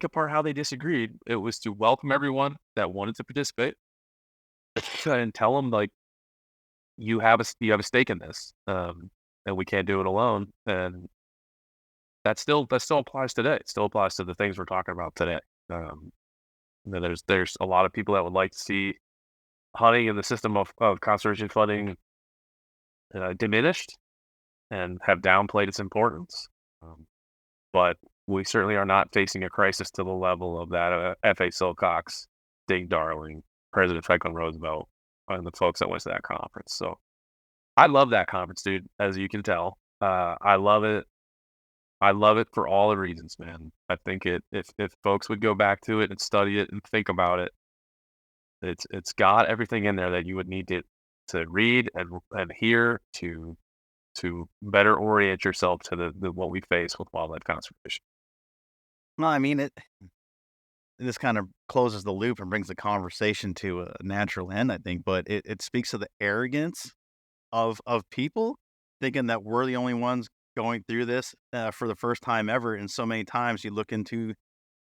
apart how they disagreed. It was to welcome everyone that wanted to participate and tell them, like, you have a stake in this, and we can't do it alone. And that still applies today. It still applies to the things we're talking about today. Um, there's a lot of people that would like to see hunting in the system of conservation funding diminished and have downplayed its importance. Um, but we certainly are not facing a crisis to the level of that F.A. Silcox, Ding Darling, President Franklin Roosevelt, and the folks that went to that conference. So I love that conference, dude, as you can tell. I love it. I love it for all the reasons, man. I think if folks would go back to it and study it and think about it, it's got everything in there that you would need to read and hear to better orient yourself to the what we face with wildlife conservation. No, I mean this kind of closes the loop and brings the conversation to a natural end, I think. But it speaks to the arrogance of people thinking that we're the only ones going through this for the first time ever. And so many times you look into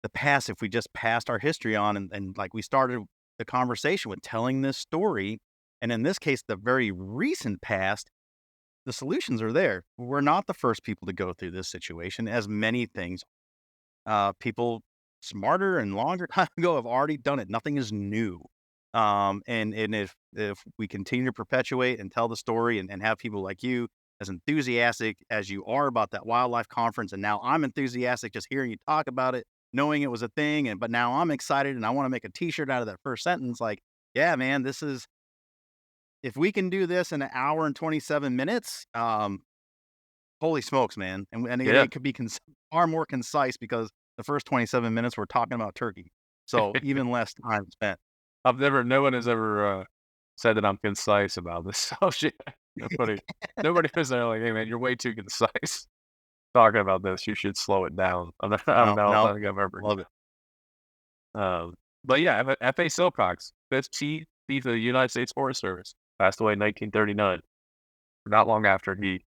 the past, if we just passed our history on and like we started the conversation with telling this story, and in this case, the very recent past, the solutions are there. We're not the first people to go through this situation, as many things. People smarter and longer time ago have already done it. Nothing is new. And if we continue to perpetuate and tell the story and have people like you as enthusiastic as you are about that wildlife conference, and now I'm enthusiastic just hearing you talk about it, knowing it was a thing, but now I'm excited and I want to make a t-shirt out of that first sentence. Like, yeah, man, if we can do this in an hour and 27 minutes, holy smokes, man. And Yeah. it could be far more concise because the first 27 minutes we're talking about turkey. So even less time spent. No one has ever said that I'm concise about this subject. Nobody was there like, hey man, you're way too concise talking about this. You should slow it down. I No, don't no, think I've ever. love it. But yeah, F.A. Silcox, fifth chief of the United States Forest Service, passed away in 1939. Not long after he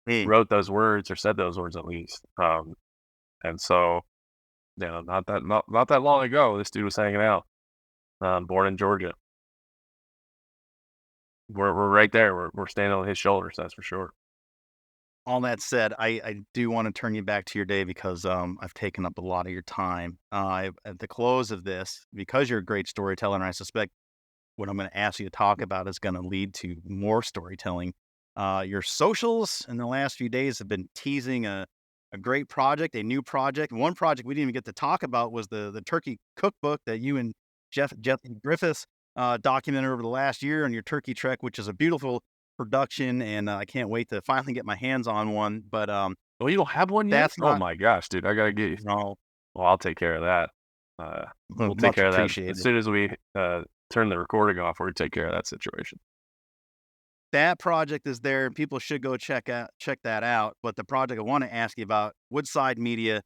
Hmm. wrote those words or said those words, at least. And so, not that long ago, this dude was hanging out. Born in Georgia. We're right there. We're standing on his shoulders. That's for sure. All that said, I do want to turn you back to your day because I've taken up a lot of your time. At the close of this, because you're a great storyteller, and I suspect what I'm going to ask you to talk about is going to lead to more storytelling. Your socials in the last few days have been teasing a great project, a new project. One project we didn't even get to talk about was the turkey cookbook that you and Jeff Griffiths documented over the last year on your turkey trek, which is a beautiful production, and I can't wait to finally get my hands on one. But Oh, you don't have one yet? that's Oh not my gosh, dude! I gotta get you. no Well, I'll take care of that. We'll take much care of that as appreciated. soon as we turn the recording off. We're gonna take care of that situation. That project is there, and people should go check that out. But the project I want to ask you about, Woodside Media,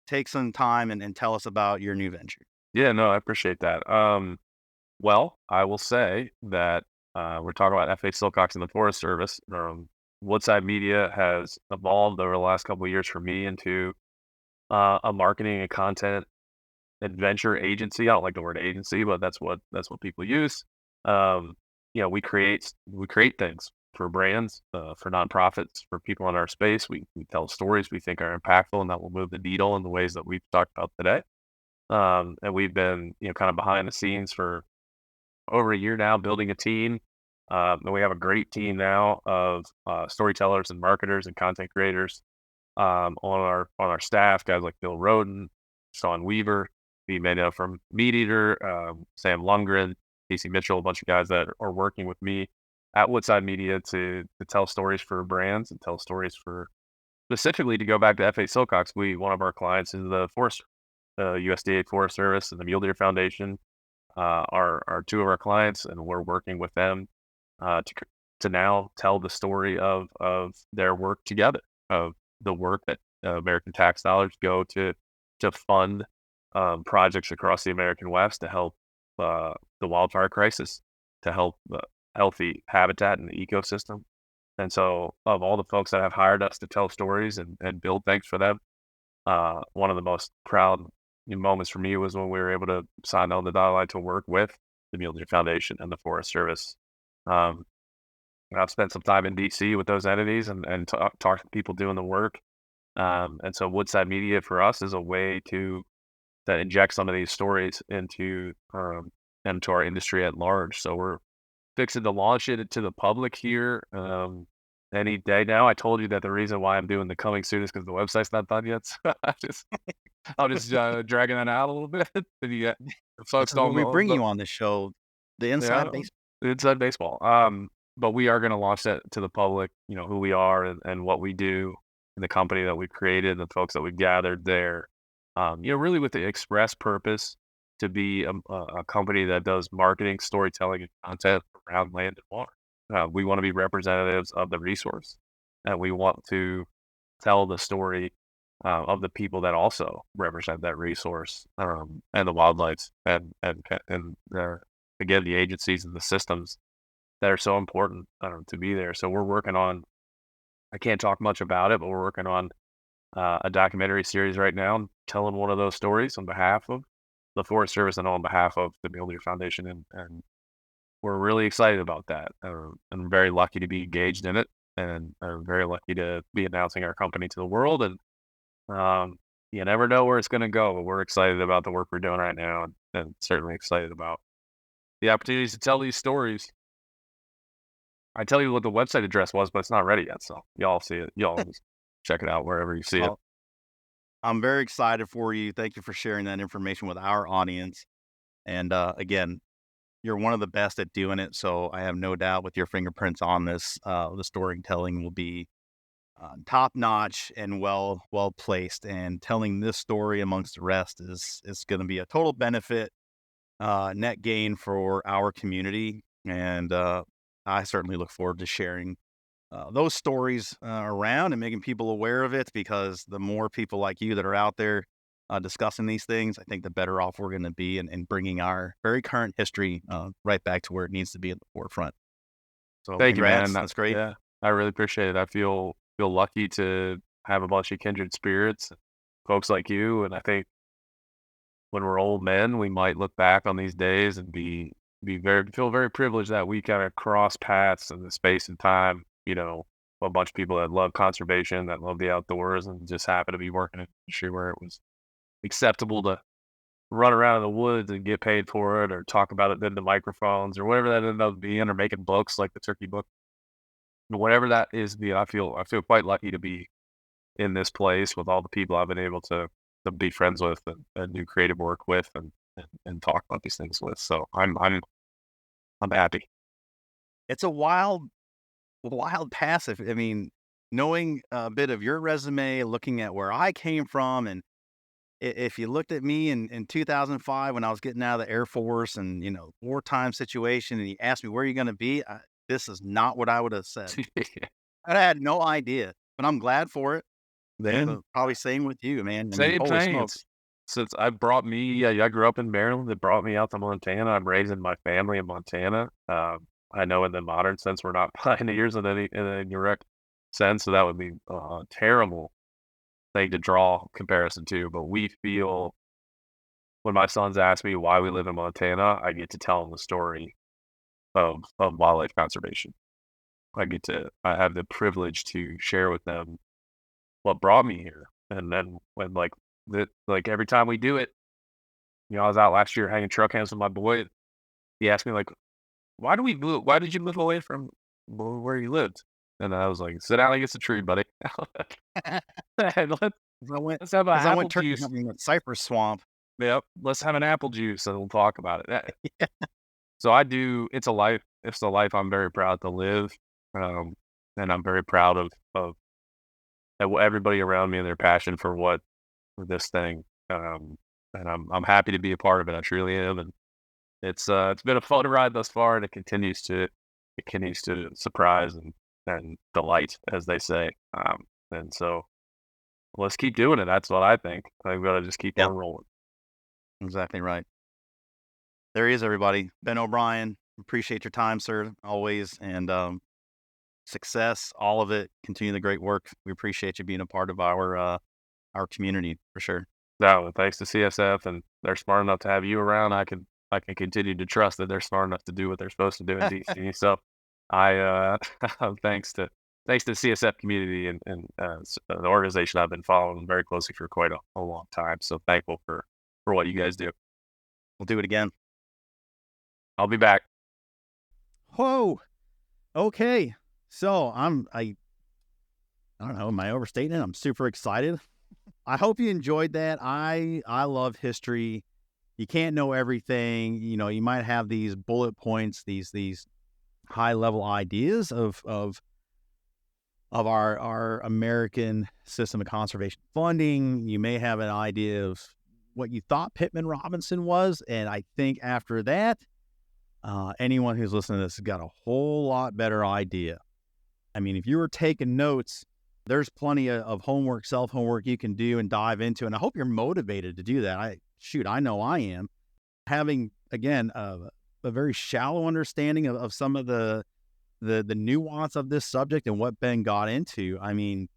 take some time and tell us about your new venture. Yeah, no, I appreciate that. Well, I will say that we're talking about F.A. Silcox and the Forest Service. Woodside Media has evolved over the last couple of years for me into a marketing and content adventure agency. I don't like the word agency, but that's what people use. We create things for brands, for nonprofits, for people in our space. We tell stories we think are impactful and that will move the needle in the ways that we've talked about today. And we've been, kind of behind the scenes for over a year now, building a team. And we have a great team now of storytellers and marketers and content creators on our staff. Guys like Bill Roden, Sean Weaver, we may know from Meat Eater, Sam Lundgren, Casey Mitchell, a bunch of guys that are working with me at Woodside Media to tell stories for brands and tell stories for specifically to go back to F.A. Silcox. One of our clients is the USDA Forest Service and the Mule Deer Foundation are two of our clients, and we're working with them to now tell the story of their work together, of the work that American tax dollars go to fund projects across the American West to help the wildfire crisis, to help healthy habitat in the ecosystem. And so, of all the folks that have hired us to tell stories and build things for them, one of the most proud moments for me was when we were able to sign on the dotted line to work with the Mule Deer Foundation and the Forest Service. I've spent some time in DC with those entities and talked to people doing the work. And so Woodside Media for us is a way to inject some of these stories into our industry at large. So we're fixing to launch it to the public here any day now. I told you that the reason why I'm doing the coming soon is because the website's not done yet. So I'm just dragging that out a little bit. But yeah, This folks is what don't we know. bring you on this show, the Yeah, inside baseball. inside baseball. But we are going to launch that to the public. You know who we are and what we do, and the company that we created, and the folks that we gathered there. Really with the express purpose to be a company that does marketing, storytelling, and content around land and water. We want to be representatives of the resource, and we want to tell the story of the people that also represent that resource and the wildlife and again the agencies and the systems that are so important to be there. So we're working on. I can't talk much about it, but we're working on a documentary series right now, telling one of those stories on behalf of the Forest Service and on behalf of the Mule Deer Foundation, and we're really excited about that. I'm very lucky to be engaged in it, and I'm very lucky to be announcing our company to the world. And you never know where it's going to go, but we're excited about the work we're doing right now, and certainly excited about the opportunities to tell these stories. I tell you what the website address was, but it's not ready yet, so y'all see it. Y'all just check it out wherever you see it. Well, I'm very excited for you. Thank you for sharing that information with our audience. And again, you're one of the best at doing it. So I have no doubt with your fingerprints on this, the storytelling will be top notch and well placed. And telling this story amongst the rest is going to be a total benefit, net gain for our community. And I certainly look forward to sharing those stories around and making people aware of it, because the more people like you that are out there discussing these things, I think the better off we're going to be in bringing our very current history right back to where it needs to be at the forefront. So Thank you, man. congrats. That's great. Yeah, I really appreciate it. I feel lucky to have a bunch of kindred spirits, folks like you, and I think when we're old men, we might look back on these days and feel very privileged that we kind of cross paths in the space and time. A bunch of people that love conservation, that love the outdoors, and just happen to be working in an industry where it was acceptable to run around in the woods and get paid for it, or talk about it into microphones, or whatever that ended up being, or making books like the turkey book. Whatever that is, I feel quite lucky to be in this place with all the people I've been able to be friends with and do creative work with and talk about these things with. So I'm happy. It's a wild passive. I mean, knowing a bit of your resume, looking at where I came from, and if you looked at me in 2005 when I was getting out of the Air Force and, wartime situation, and you asked me, where are you going to be? This is not what I would have said. I had no idea, but I'm glad for it. Then Probably same with you, man. I mean, same holy thing. smokes. Since I brought me, yeah, I grew up in Maryland. It brought me out to Montana. I'm raising my family in Montana. I know in the modern sense, we're not pioneers in any direct sense, so that would be a terrible thing to draw comparison to. But we feel, when my sons ask me why we live in Montana, I get to tell them the story of wildlife conservation. I have the privilege to share with them what brought me here. And then when every time we do it, I was out last year hanging truck hands with my boy. He asked me why did you move away from where you lived? And I was like, sit down against a tree, buddy. And let's have an Because I apple went turkey juice. hunting in the cypress swamp. Yep. Let's have an apple juice and we'll talk about it. Yeah. So it's a life. It's a life I'm very proud to live. And I'm very proud of everybody around me and their passion for this thing. And I'm happy to be a part of it. I truly am. And it's been a fun ride thus far, and it continues to surprise and delight, as they say. And so let's keep doing it. That's what I think. I've got to just keep Yep, on rolling. exactly right. There he is, everybody. Ben O'Brien, appreciate your time, sir, always. And success, all of it. Continue the great work. We appreciate you being a part of our community for sure. So thanks to CSF, and they're smart enough to have you around. I can continue to trust that they're smart enough to do what they're supposed to do in DC. So I thanks to CSF community and the organization I've been following very closely for quite a long time. So thankful for what you guys do. We'll do it again. I'll be back. Whoa. Okay. So I don't know, am I overstating it? I'm super excited. I hope you enjoyed that. I love history. You can't know everything. You know, you might have these bullet points, these high level ideas of our American system of conservation funding. You may have an idea of what you thought Pittman-Robertson was, and I think after that, anyone who's listening to this has got a whole lot better idea. I mean, if you were taking notes, there's plenty of homework, self-homework you can do and dive into, and I hope you're motivated to do that. I know I am. Having, again, a very shallow understanding of some of the nuance of this subject and what Ben got into. I mean,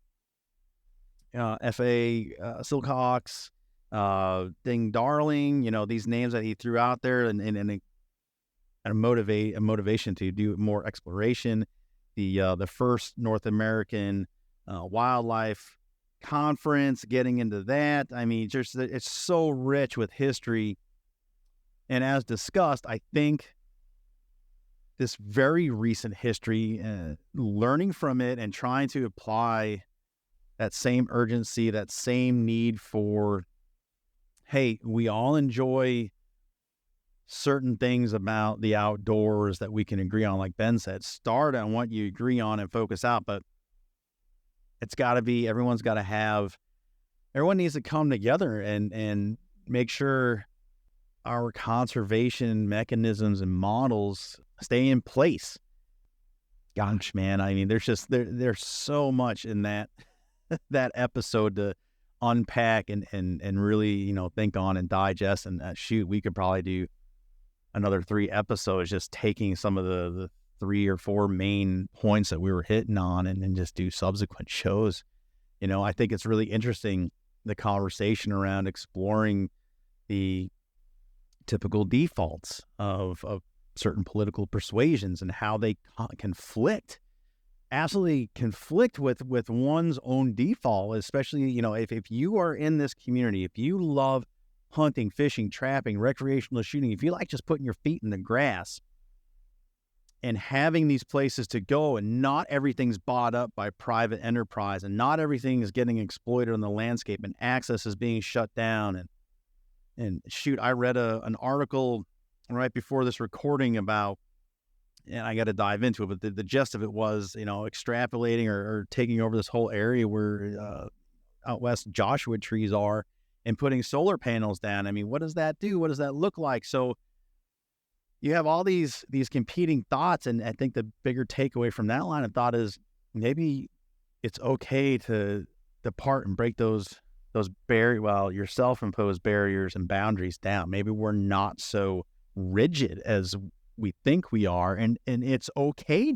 F.A. Silcox, Ding Darling, you know, these names that he threw out there and a motivation to do more exploration. The first North American wildlife conference, getting into that. I mean, just it's so rich with history. And as discussed, I think this very recent history, learning from it and trying to apply that same urgency, that same need for, hey, we all enjoy certain things about the outdoors that we can agree on. Like Ben said, start on what you agree on and focus out, but it's got to be, everyone needs to come together and make sure our conservation mechanisms and models stay in place. Gosh, man, I mean, there's so much in that episode to unpack and really, you know, think on and digest. And shoot, we could probably do another 3 episodes just taking some of the 3 or 4 main points that we were hitting on and then just do subsequent shows. You know, I think it's really interesting, the conversation around exploring the typical defaults of certain political persuasions and how they absolutely conflict with one's own default, especially, you know, if you are in this community, if you love hunting, fishing, trapping, recreational shooting, if you like just putting your feet in the grass and having these places to go, and not everything's bought up by private enterprise and not everything is getting exploited on the landscape and access is being shut down. And shoot, I read an article right before this recording about, and I got to dive into it, but the gist of it was, you know, extrapolating or taking over this whole area where out west Joshua trees are and putting solar panels down. I mean, what does that do? What does that look like? So you have all these competing thoughts, and I think the bigger takeaway from that line of thought is maybe it's okay to depart and break those your self-imposed barriers and boundaries down. Maybe we're not so rigid as we think we are, and it's okay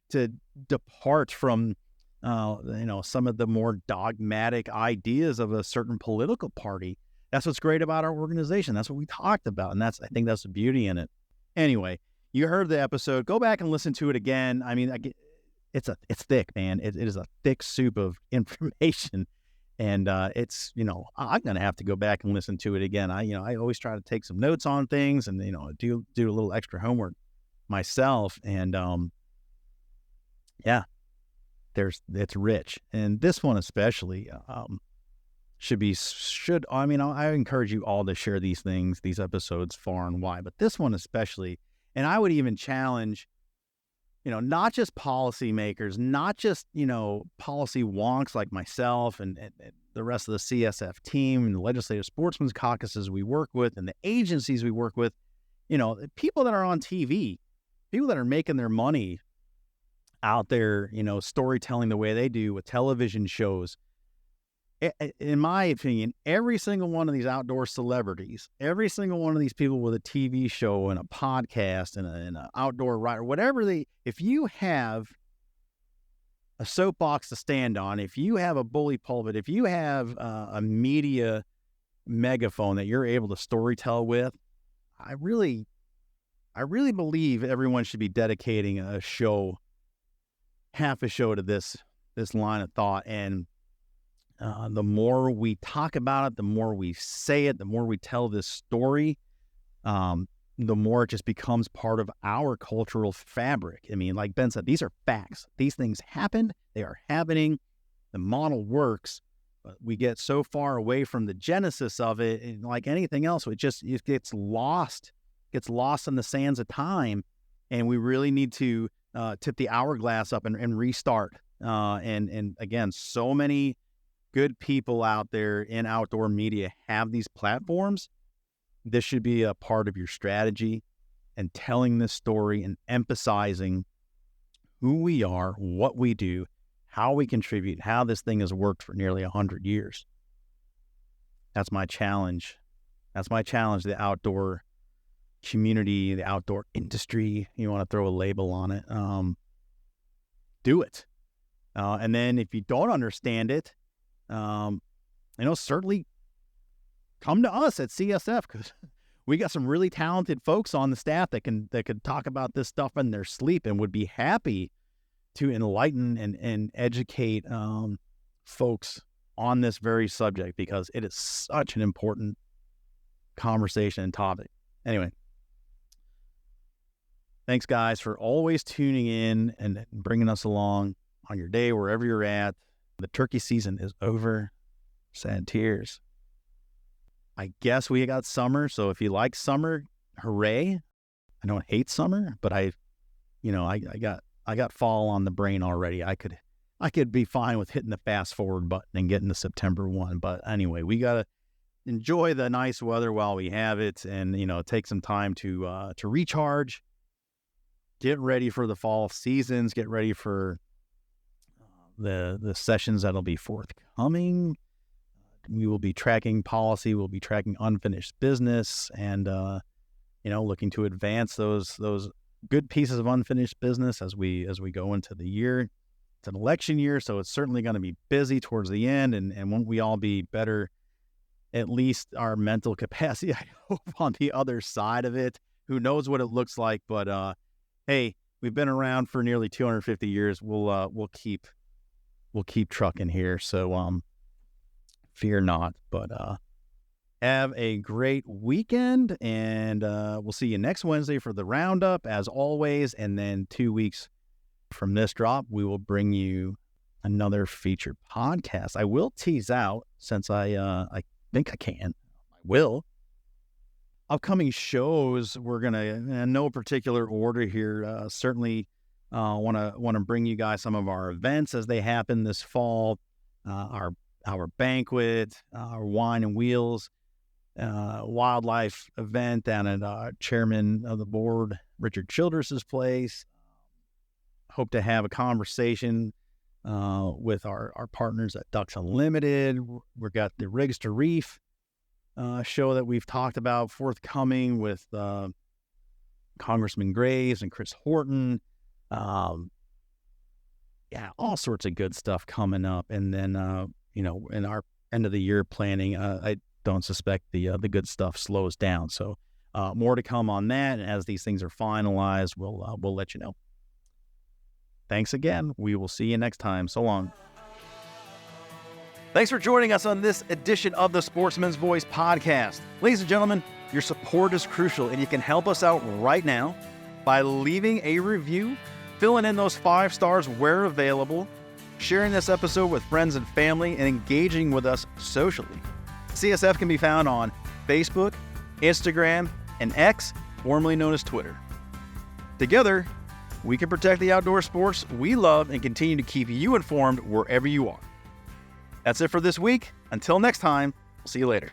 to depart from you know, some of the more dogmatic ideas of a certain political party. That's what's great about our organization. That's what we talked about, and I think that's the beauty in it. Anyway, you heard the episode. Go back and listen to it again. I mean, it's thick, man. It is a thick soup of information. And it's, you know, I'm going to have to go back and listen to it again. I always try to take some notes on things and, you know, do a little extra homework myself. And yeah, it's rich. And this one especially I encourage you all to share these episodes far and wide, but this one especially, and I would even challenge, you know, not just policymakers, not just, you know, policy wonks like myself and the rest of the CSF team and the legislative sportsmen's caucuses we work with and the agencies we work with, you know, people that are on TV, people that are making their money out there, you know, storytelling the way they do with television shows. In my opinion, every single one of these outdoor celebrities, every single one of these people with a TV show and a podcast and an outdoor writer, if you have a soapbox to stand on, if you have a bully pulpit, if you have a media megaphone that you're able to storytell with, I really I really believe everyone should be dedicating a show, half a show to this line of thought. And the more we talk about it, the more we say it, the more we tell this story, the more it just becomes part of our cultural fabric. I mean, like Ben said, these are facts. These things happened. They are happening. The model works. But we get so far away from the genesis of it, and like anything else, it gets lost in the sands of time. And we really need to tip the hourglass up and restart. And again, so many good people out there in outdoor media have these platforms. This should be a part of your strategy, and telling this story and emphasizing who we are, what we do, how we contribute, how this thing has worked for nearly 100 years. That's my challenge. That's my challenge to the outdoor community, the outdoor industry. You want to throw a label on it. Do it. And then if you don't understand it, certainly come to us at CSF, because we got some really talented folks on the staff that can talk about this stuff in their sleep and would be happy to enlighten and educate folks on this very subject, because it is such an important conversation and topic. Anyway, thanks guys for always tuning in and bringing us along on your day, wherever you're at. The turkey season is over. Sad tears. I guess we got summer, so if you like summer, hooray. I don't hate summer, but I got fall on the brain already. I could be fine with hitting the fast forward button and getting to September 1. But anyway, we got to enjoy the nice weather while we have it, and take some time to recharge, get ready for the fall seasons, get ready for the sessions that'll be forthcoming. We will be tracking policy, we'll be tracking unfinished business, and looking to advance those good pieces of unfinished business as we go into the year. It's an election year, so it's certainly going to be busy towards the end, and won't we all be better, at least our mental capacity, I hope, on the other side of it. Who knows what it looks like, but hey, we've been around for nearly 250 years. We'll keep trucking here, so fear not. But have a great weekend, and we'll see you next Wednesday for the roundup, as always. And then 2 weeks from this drop, we will bring you another featured podcast. I will tease out, since I think I can. I will. Upcoming shows, we're gonna, in no particular order here. Certainly, want to bring you guys some of our events as they happen this fall. Our banquet, our wine and wheels, wildlife event down at Chairman of the Board Richard Childress's place. Hope to have a conversation with our partners at Ducks Unlimited. We've got the Rigs to Reef show that we've talked about forthcoming with Congressman Graves and Chris Horton. All sorts of good stuff coming up. And then, in our end of the year planning, I don't suspect the good stuff slows down. So more to come on that. And as these things are finalized, we'll let you know. Thanks again. We will see you next time. So long. Thanks for joining us on this edition of the Sportsman's Voice podcast. Ladies and gentlemen, your support is crucial, and you can help us out right now by leaving a review, filling in those 5 stars where available, sharing this episode with friends and family, and engaging with us socially. CSF can be found on Facebook, Instagram, and X, formerly known as Twitter. Together, we can protect the outdoor sports we love and continue to keep you informed wherever you are. That's it for this week. Until next time, we'll see you later.